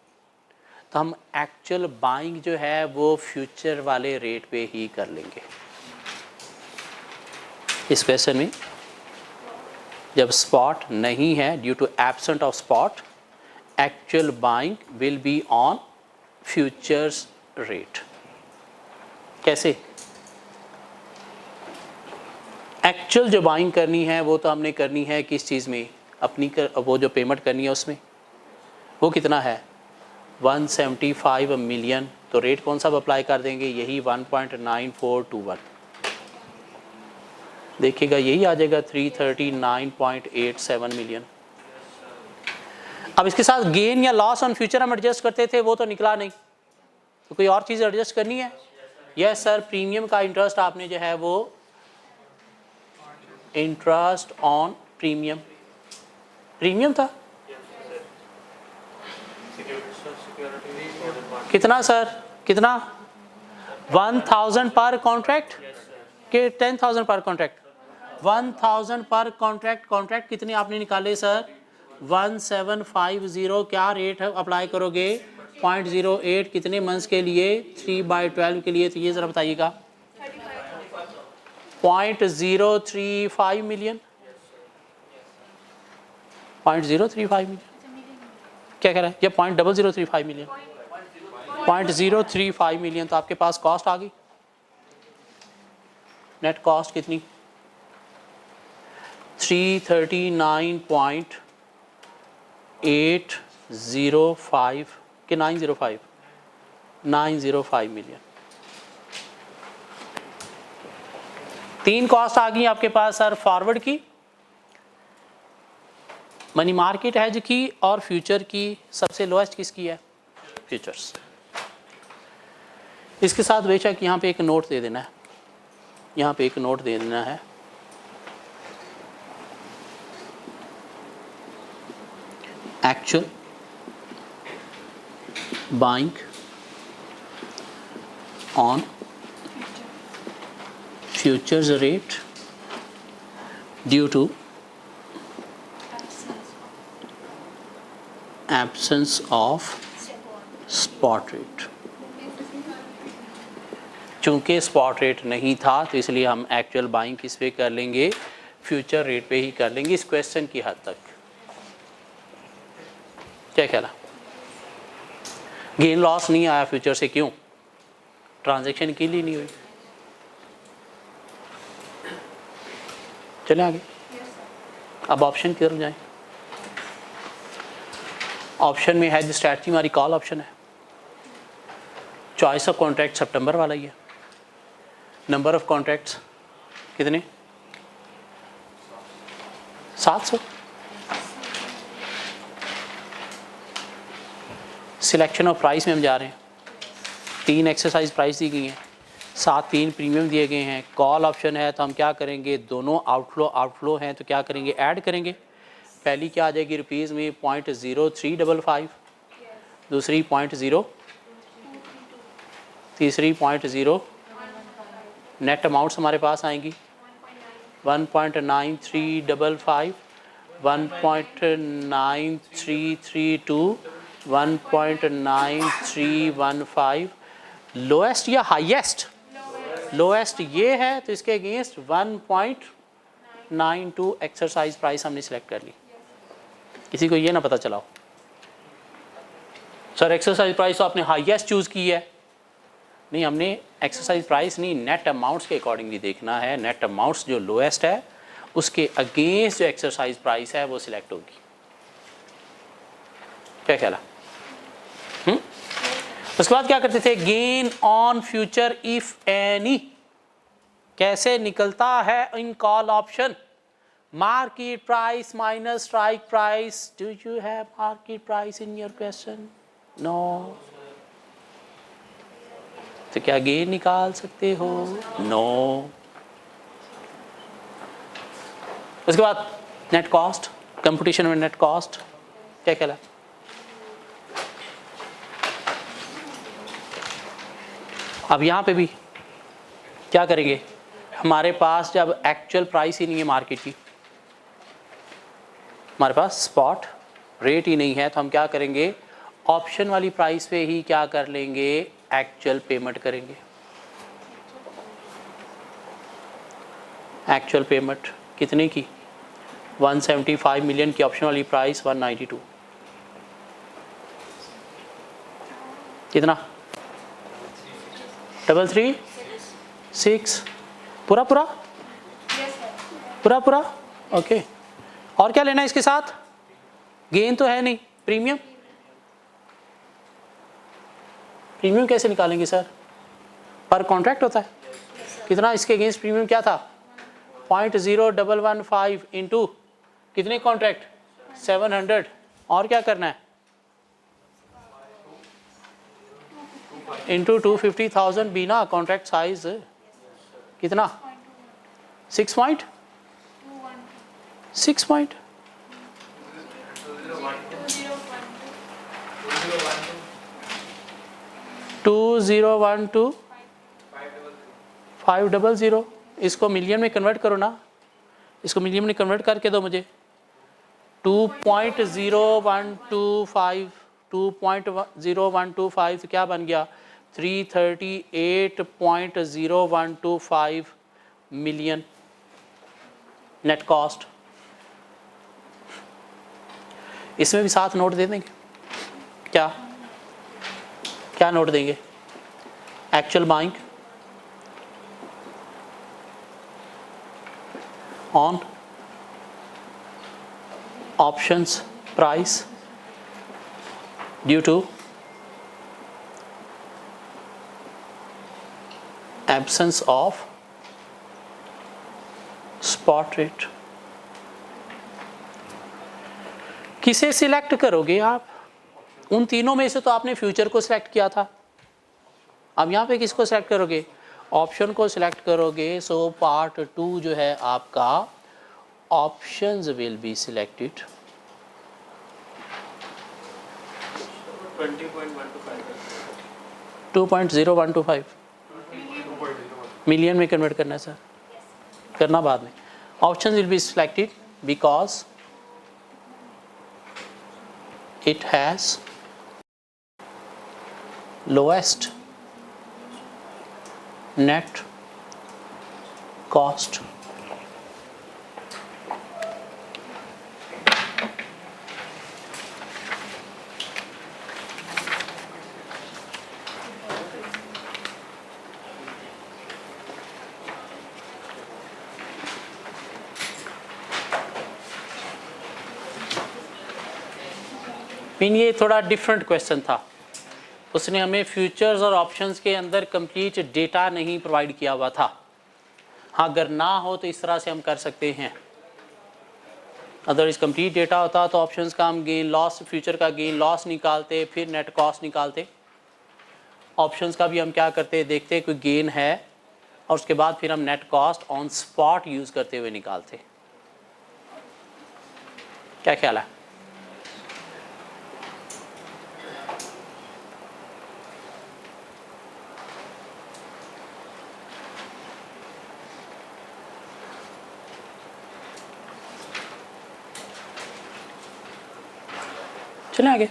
तो हम एक्चुअल बाइंग जो है वो फ्यूचर वाले रेट पे ही कर लेंगे। इस क्वेश्चन में जब स्पॉट नहीं है, due to absent of spot, actual buying will be on futures rate. कैसे, एक्चुअल जो बाइंग करनी है वो तो हमने करनी है किस चीज़ में, अपनी वो जो पेमेंट करनी है उसमें, वो कितना है 175 मिलियन, तो रेट कौन सा अप्लाई कर देंगे, यही 1.9421। देखिएगा यही आ जाएगा 339.87 मिलियन। अब इसके साथ गेन या लॉस ऑन फ्यूचर हम एडजस्ट करते थे, वो तो निकला नहीं, तो कोई और चीज़ एडजस्ट करनी है। यस सर, प्रीमियम का इंटरेस्ट आपने जो है वो इंटरेस्ट ऑन प्रीमियम, प्रीमियम था कितना सर, कितना 1000 पर कॉन्ट्रैक्ट के 10,000 पर कॉन्ट्रैक्ट, 1000 पर कॉन्ट्रैक्ट। कॉन्ट्रैक्ट कितने आपने निकाले सर, 1750। क्या रेट है अप्लाई करोगे, 0.08, कितने मंथ्स के लिए, 3/12 के लिए, तो ये ज़रा बताइएगा 0.035 मिलियन, 0.035 मिलियन, क्या कह रहा है ये 0.0035 मिलियन, 0.035 मिलियन। तो आपके पास कॉस्ट आ गई, नेट कॉस्ट कितनी, 339.805 के 905 मिलियन। 3 कॉस्ट आ गई आपके पास सर, फॉरवर्ड की, मनी मार्केट हेज की और फ्यूचर की। सबसे लोएस्ट किसकी है, फ्यूचर्स। इसके साथ बेशक यहाँ पे एक नोट दे देना है, यहाँ पे एक नोट दे देना है, actual buying on futures rate due to absence of spot rate. चूंकि स्पॉट रेट नहीं था तो इसलिए हम एक्चुअल बाइंग किस पे कर लेंगे, फ्यूचर रेट पे ही कर लेंगे इस क्वेश्चन की हद तक। क्या कहना, गेन लॉस नहीं आया फ्यूचर से, क्यों, ट्रांजैक्शन की ली नहीं हुई। चलें आगे, अब ऑप्शन की तरफ जाएं। ऑप्शन में है जो स्ट्रैटेजी हमारी कॉल ऑप्शन है, चॉइस ऑफ कॉन्ट्रैक्ट सितंबर वाला ही है, नंबर ऑफ कॉन्ट्रैक्ट्स कितने? 700। सिलेक्शन ऑफ प्राइस में हम जा रहे हैं। 3 एक्सरसाइज प्राइस दी गई हैं, साथ 3 प्रीमियम दिए गए हैं। कॉल ऑप्शन है तो हम क्या करेंगे, दोनों आउटफ्लो हैं तो क्या करेंगे, ऐड करेंगे। पहली क्या आ जाएगी रुपीज़ में 0.0355, दूसरी 0.0, तीसरी 0.0। नेट अमाउंट्स हमारे पास आएंगी 1.9355, 1.9332, 1.9315। लोएस्ट या हाईएस्ट? लोएस्ट ये है तो इसके अगेंस्ट 1.92 एक्सरसाइज प्राइस हमने सिलेक्ट कर ली। किसी को ये ना पता चला हो सर एक्सरसाइज प्राइस तो आपने हाईएस्ट चूज़ की है। नहीं, हमने एक्सरसाइज प्राइस नहीं, नेट अमाउंट्स के अकॉर्डिंगली देखना है। नेट अमाउंट्स जो लोएस्ट है उसके अगेंस्ट जो एक्सरसाइज प्राइस है वो सिलेक्ट होगी। क्या ख्याल है? उसके बाद क्या करते थे, gain on future if any. कैसे निकलता है in call option? Market price minus strike price. Do you have market price in your question? No. तो क्या गेन निकाल सकते हो? नो। उसके बाद नेट कॉस्ट, कंपटीशन में नेट कॉस्ट क्या कहला? अब यहाँ पे भी क्या करेंगे, हमारे पास जब एक्चुअल प्राइस ही नहीं है मार्केट की, हमारे पास स्पॉट रेट ही नहीं है, तो हम क्या करेंगे, ऑप्शन वाली प्राइस पे ही क्या कर लेंगे, एक्चुअल पेमेंट करेंगे। एक्चुअल पेमेंट कितने की? 175 मिलियन की ऑप्शन वाली प्राइस 192। कितना? 336 पूरा पूरा पूरा पूरा। ओके, और क्या लेना है इसके साथ? गेन तो है नहीं, प्रीमियम। प्रीमियम कैसे निकालेंगे सर? पर कॉन्ट्रैक्ट होता है। कितना इसके अगेंस्ट प्रीमियम क्या था? 0.0115 इंटू कितने कॉन्ट्रैक्ट? 700। और क्या करना है? इंटू 250,000 बीना कॉन्ट्रैक्ट साइज कितना? 6 पॉइंट 2012 500। इसको मिलियन में कन्वर्ट करो ना, इसको मिलियन में कन्वर्ट करके दो मुझे। 2.0125 तो क्या बन गया? 338.0125 मिलियन नेट कॉस्ट। इसमें भी साथ नोट दे देंगे क्या? क्या नोट देंगे? Actual buying on options price due to absence of spot rate। किसे सिलेक्ट करोगे आप? उन तीनों में से तो आपने फ्यूचर को सिलेक्ट किया था, अब यहाँ पे किसको सिलेक्ट करोगे? ऑप्शन को सिलेक्ट करोगे। सो पार्ट 2 जो है आपका options will be selected। 2.0125 million में कन्वर्ट करना है सर, करना बाद में। Options will be selected because it has lowest net cost। Mean ये थोड़ा डिफरेंट क्वेश्चन था, उसने हमें फ्यूचर्स और ऑप्शंस के अंदर कंप्लीट डेटा नहीं प्रोवाइड किया हुआ था। हाँ, अगर ना हो तो इस तरह से हम कर सकते हैं। अदरवाइज कंप्लीट डेटा होता तो ऑप्शंस का हम गेन लॉस, फ्यूचर का गेन लॉस निकालते, फिर नेट कॉस्ट निकालते। ऑप्शंस का भी हम क्या करते, देखते कोई गेन है और उसके बाद फिर हम net cost on spot use करते हुए निकालते। क्या ख्याल है? चलें आगे।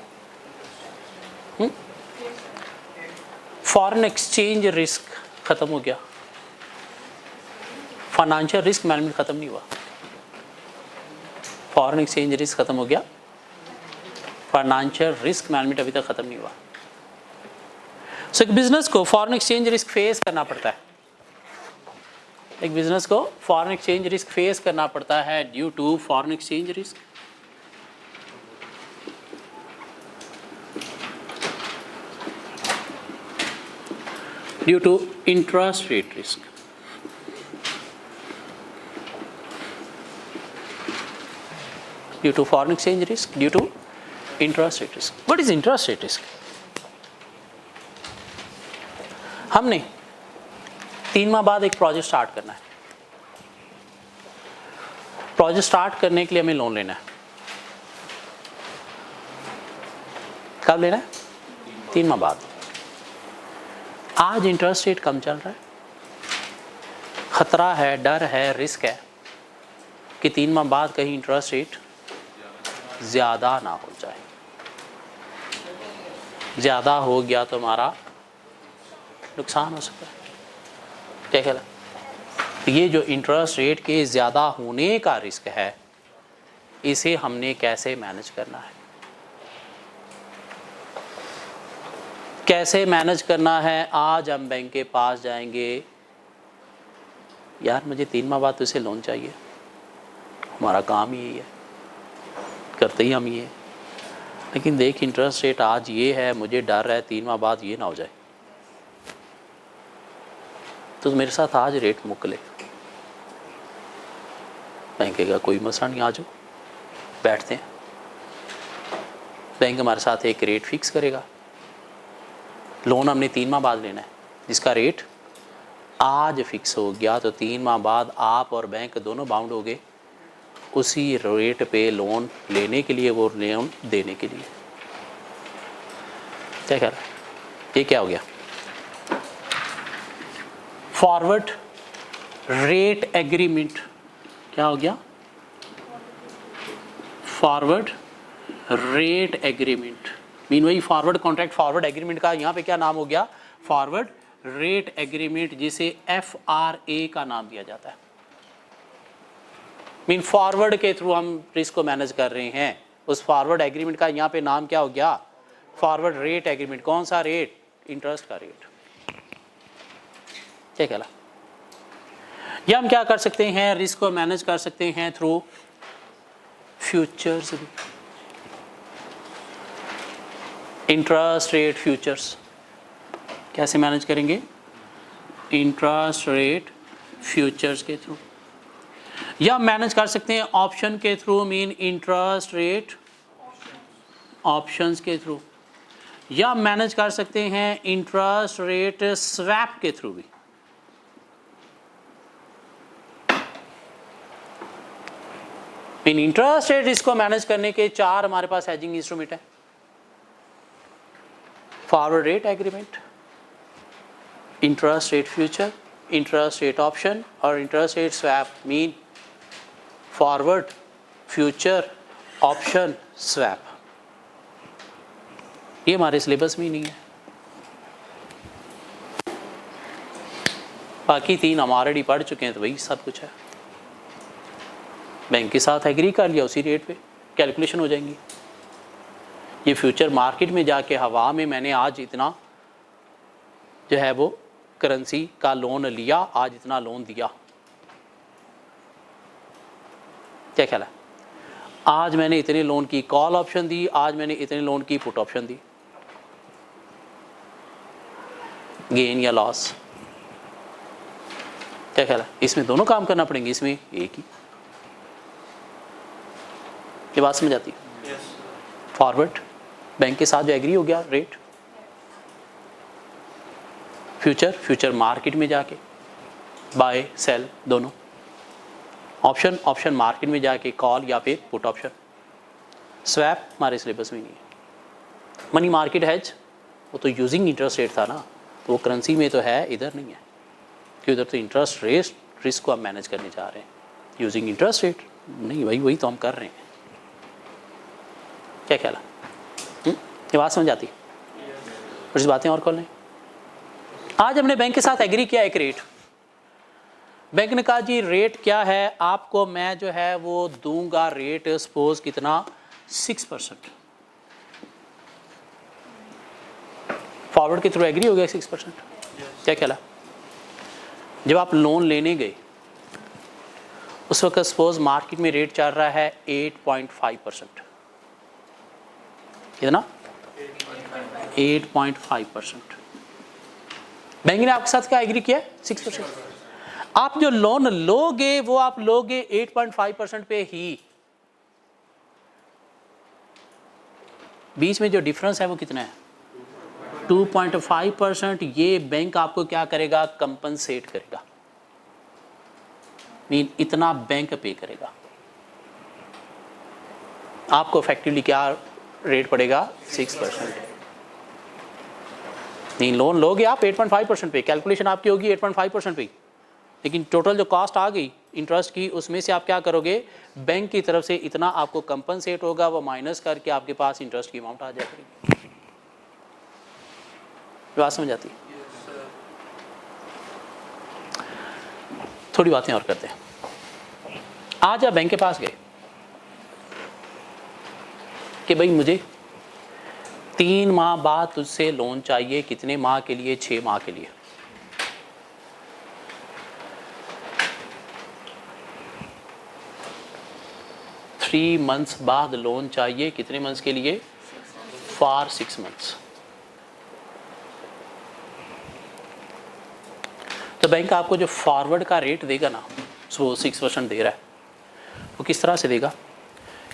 फॉरेन एक्सचेंज रिस्क ख़त्म हो गया, फाइनेंशियल रिस्क मैनेजमेंट ख़त्म नहीं हुआ। फॉरेन एक्सचेंज रिस्क ख़त्म हो गया, फाइनेंशियल रिस्क मैनेजमेंट अभी तक ख़त्म नहीं हुआ। सो एक बिज़नेस को फॉरेन एक्सचेंज रिस्क फेस करना पड़ता है। एक बिज़नेस को फॉरेन एक्सचेंज रिस्क फेस करना पड़ता है due to foreign exchange risk, due to interest rate risk, due to foreign exchange risk, due to interest rate risk. What is interest rate risk? हमने 3 माह बाद एक प्रोजेक्ट स्टार्ट करना है। Project start करने के लिए हमें लोन लेना है। कब लेना है? 3 माह बाद। आज इंटरेस्ट रेट कम चल रहा है, खतरा है, डर है, रिस्क है कि 3 माह बाद कहीं इंटरेस्ट रेट ज़्यादा ना हो जाए। ज़्यादा हो गया तो हमारा नुकसान हो सकता है। क्या ख्याल है? ये जो इंटरेस्ट रेट के ज़्यादा होने का रिस्क है, इसे हमने कैसे मैनेज करना है? कैसे मैनेज करना है? आज हम बैंक के पास जाएंगे, यार मुझे 3 माह बाद तुझसे लोन चाहिए, हमारा काम ही यही है, करते ही हम ये, लेकिन देख इंटरेस्ट रेट आज ये है, मुझे डर है 3 माह बाद ये ना हो जाए, तो मेरे साथ आज रेट मुक ले। बैंक का कोई मसला नहीं, आ जाओ बैठते हैं। बैंक हमारे साथ एक रेट फिक्स करेगा। लोन हमने 3 माह बाद लेना है, जिसका रेट आज फिक्स हो गया तो 3 माह बाद आप और बैंक दोनों बाउंड हो गए उसी रेट पे लोन लेने के लिए, वो लोन देने के लिए। क्या कह रहा है? ये क्या हो गया? Forward rate agreement. क्या हो गया? Forward rate agreement. मीन वही फॉरवर्ड कॉन्ट्रैक्ट, फॉरवर्ड एग्रीमेंट का यहाँ पे क्या नाम हो गया? फॉरवर्ड रेट एग्रीमेंट, जिसे FRA का नाम दिया जाता है। मीन फॉरवर्ड के थ्रू हम रिस्क को मैनेज कर रहे हैं। उस फॉरवर्ड एग्रीमेंट का यहाँ पे नाम क्या हो गया? Forward rate agreement. कौन सा रेट? इंटरेस्ट का रेट। क्या कहला? या हम क्या कर सकते हैं? रिस्क को मैनेज कर सकते हैं through futures. Interest rate futures कैसे मैनेज करेंगे? इंटरेस्ट रेट फ्यूचर्स के थ्रू। या मैनेज कर सकते हैं ऑप्शन के through, mean interest rate options के थ्रू। या मैनेज कर सकते हैं इंटरेस्ट रेट स्वैप के थ्रू भी। मीन इंटरेस्ट रेट रिस्क को मैनेज करने के 4 हमारे पास हेजिंग इंस्ट्रूमेंट है। Forward rate agreement, interest rate future, interest rate option और interest rate swap. Mean forward, future, option, swap. ये हमारे सिलेबस में ही नहीं है। बाकी 3 हम ऑलरेडी पढ़ चुके हैं, तो वही सब कुछ है। बैंक के साथ एग्री कर लिया, उसी रेट पे कैलकुलेशन हो जाएंगी। ये फ्यूचर मार्केट में जाके हवा में मैंने आज इतना जो है वो करेंसी का लोन लिया, आज इतना लोन दिया। क्या ख्याल है? आज मैंने इतने लोन की कॉल ऑप्शन दी, आज मैंने इतने लोन की पुट ऑप्शन दी। गेन या लॉस? क्या ख्याल है? इसमें दोनों काम करना पड़ेंगे, इसमें एक ही। ये बात समझ आती है? फॉरवर्ड बैंक के साथ जो एग्री हो गया रेट, फ्यूचर मार्केट में जाके बाय सेल दोनों, ऑप्शन मार्केट में जाके कॉल या फिर पुट ऑप्शन। स्वैप हमारे सिलेबस में नहीं है। मनी मार्केट हेज वो तो यूजिंग इंटरेस्ट रेट था ना, तो वो करेंसी में तो है, इधर नहीं है, कि उधर तो इंटरेस्ट रेट रिस्क को हम मैनेज करने जा रहे हैं। यूजिंग इंटरेस्ट रेट नहीं भाई, वही तो हम कर रहे हैं। क्या ख्याल है? ये बात समझ आती? कुछ बातें और कॉल नहीं। आज हमने बैंक के साथ एग्री किया एक रेट। बैंक ने कहा जी रेट क्या है आपको, मैं जो है वो दूंगा रेट सपोज कितना 6%। फॉरवर्ड के थ्रू एग्री हो गया 6%। क्या ख्याल है? जब आप लोन लेने गए उस वक्त सपोज मार्केट में रेट चल रहा है 8.5%। कितना? 8.5%। बैंक ने आपके साथ क्या एग्री किया? 6%। आप जो लोन लोगे वो आप लोगे 8.5% पे ही। बीच में जो डिफरेंस है वो कितना है? 2.5%। ये बैंक आपको क्या करेगा? कंपनसेट करेगा। मीन इतना बैंक पे करेगा। आपको इफेक्टिवली क्या रेट पड़ेगा? 6%। नहीं, लोन लोगे आप 8.5% पे, कैलकुलेशन आपकी होगी 8.5% पे, लेकिन टोटल जो कॉस्ट आ गई इंटरेस्ट की, उसमें से आप क्या करोगे? बैंक की तरफ से इतना आपको कंपनसेट होगा, वो माइनस करके आपके पास इंटरेस्ट की अमाउंट आ जाएगी। बात समझ आती है? थोड़ी बातें और करते हैं। आज आप बैंक के पास गए कि भाई मुझे 3 माह बाद तुझसे लोन चाहिए। कितने माह के लिए? 6 माह के लिए। थ्री मंथ्स बाद लोन चाहिए। कितने मंथ्स के लिए? For 6 months. तो बैंक आपको जो फॉरवर्ड का रेट देगा ना, वो 6% दे रहा है, वो किस तरह से देगा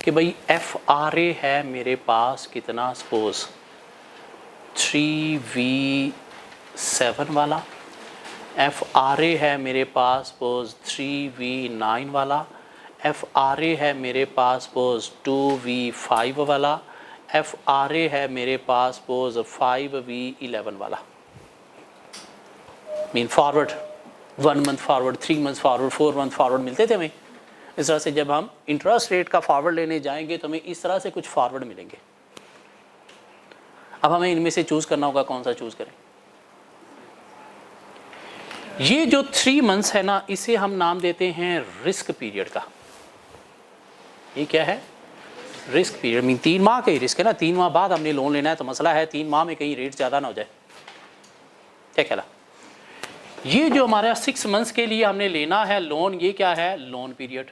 कि भाई FRA है मेरे पास कितना, सपोज 3V7 वाला, FRA है मेरे पास सपोज 3V9 वाला, FRA है मेरे पास सपोज 2V5 वाला, FRA है मेरे पास सपोज 5V11 वाला। Mean forward 1 month forward, 3 month forward, 4 month forward मिलते थे हमें। इस तरह से जब हम इंटरेस्ट रेट का फॉरवर्ड लेने जाएंगे तो हमें इस तरह से कुछ फॉरवर्ड मिलेंगे। अब हमें इनमें से चूज करना होगा कौन सा चूज करें। ये जो 3 मंथ्स है ना, इसे हम नाम देते हैं रिस्क पीरियड का। ये क्या है? Risk period. मीन 3 माह का ही रिस्क है ना। 3 माह बाद हमने लोन लेना है, तो मसला है 3 माह में कहीं रेट ज़्यादा ना हो जाए। क्या ख्याल? ये जो हमारा 6 मंथ्स के लिए हमने लेना है लोन, ये क्या है? Loan period.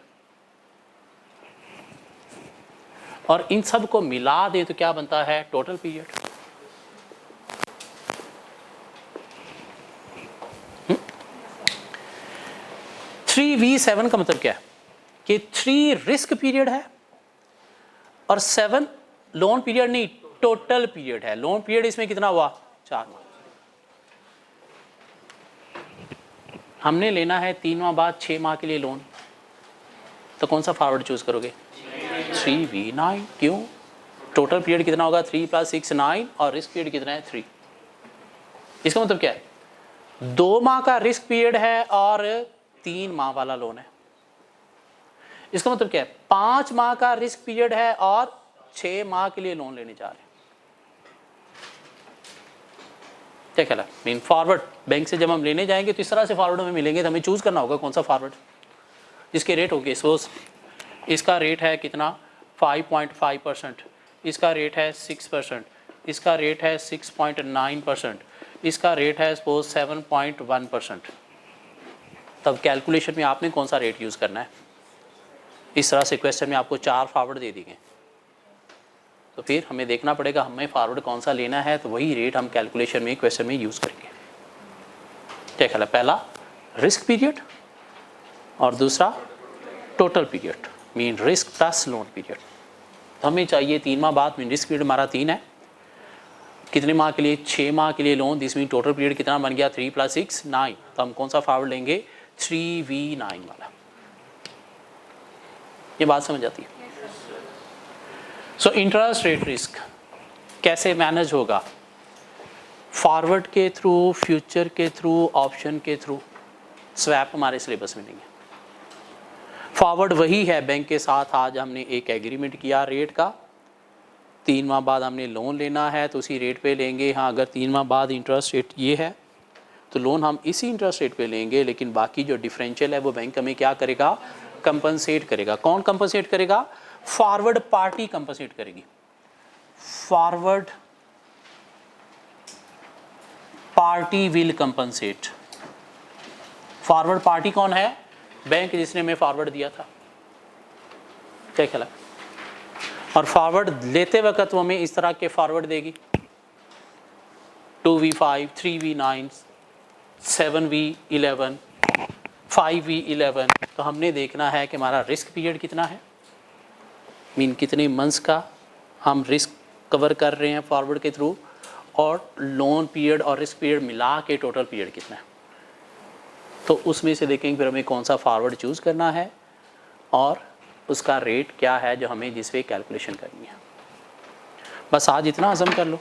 और इन सब को मिला दें तो क्या बनता है? Total period. 3V7 का मतलब क्या है कि 3 रिस्क पीरियड है और 7 लोन पीरियड नहीं, टोटल पीरियड है। लोन पीरियड इसमें कितना हुआ? 4 माह। हमने लेना है 3 माह बाद 6 माह के लिए लोन, तो कौन सा फॉरवर्ड चूज करोगे? 3V9। क्यों? टोटल पीरियड कितना होगा? 3 + 6 9, और रिस्क पीरियड कितना है? 3। इसका मतलब क्या है? 2 माह का रिस्क पीरियड है और 3 माह वाला लोन है। इसका मतलब क्या है? 5 माह का रिस्क पीरियड है और 6 माह के लिए लोन लेने जा रहे हैं। क्या ख्याल है? मीन फॉरवर्ड बैंक से जब हम लेने जाएंगे तो इस तरह से फॉरवर्ड हमें मिलेंगे, तो हमें चूज करना होगा कौन सा फॉरवर्ड जिसके रेट होंगे। सपोज इसका रेट है कितना? 5.5%, इसका रेट है 6%, इसका रेट है 6.9%, इसका रेट है सपोज 7.1%। तब कैलकुलेशन में आपने कौन सा रेट यूज़ करना है? इस तरह से क्वेश्चन में आपको 4 फॉरवर्ड दे दिए, तो फिर हमें देखना पड़ेगा हमें फॉरवर्ड कौन सा लेना है, तो वही रेट हम कैलकुलेशन में क्वेश्चन में यूज़ करेंगे। क्या ख्याल है? पहला रिस्क पीरियड, और दूसरा total period mean risk plus lone period. तो हमें चाहिए 3 माह बाद, मीन रिस्क पीरियड हमारा 3 है, कितने माह के लिए? 6 माह के लिए लोन, जिसमें टोटल पीरियड कितना बन गया? 3 + 6 9। तो हम कौन सा फॉरवर्ड लेंगे? 3v9 वाला। ये बात समझ आती है? सो इंटरेस्ट रेट रिस्क कैसे मैनेज होगा? फॉरवर्ड के थ्रू, फ्यूचर के थ्रू, ऑप्शन के थ्रू। स्वैप हमारे सिलेबस में नहीं है। फॉरवर्ड वही है, बैंक के साथ आज हमने एक एग्रीमेंट किया रेट का, 3 माह बाद हमने लोन लेना है तो उसी रेट पे लेंगे। हाँ, अगर 3 माह बाद इंटरेस्ट रेट ये है तो लोन हम इसी इंटरेस्ट रेट पे लेंगे, लेकिन बाकी जो डिफरेंशियल है वो बैंक हमें क्या करेगा? कंपनसेट करेगा। कौन कंपनसेट करेगा? फॉरवर्ड पार्टी कंपनसेट करेगी। Forward party will compensate. Forward party कौन है? बैंक जिसने हमें फॉरवर्ड दिया था। क्या ख्याल है? और फॉरवर्ड लेते वक्त वो हमें इस तरह के फॉरवर्ड देगी, 2v5, 3v9, 7v11, 5v11। तो हमने देखना है कि हमारा रिस्क पीरियड कितना है, मीन कितने मंथ्स का हम रिस्क कवर कर रहे हैं फॉरवर्ड के थ्रू, और लोन पीरियड और रिस्क पीरियड मिला के टोटल पीरियड कितना है। तो उसमें से देखेंगे फिर हमें कौन सा फॉरवर्ड चूज़ करना है और उसका रेट क्या है जो हमें जिस पे कैलकुलेशन करनी है। बस आज इतना हज़म कर लो।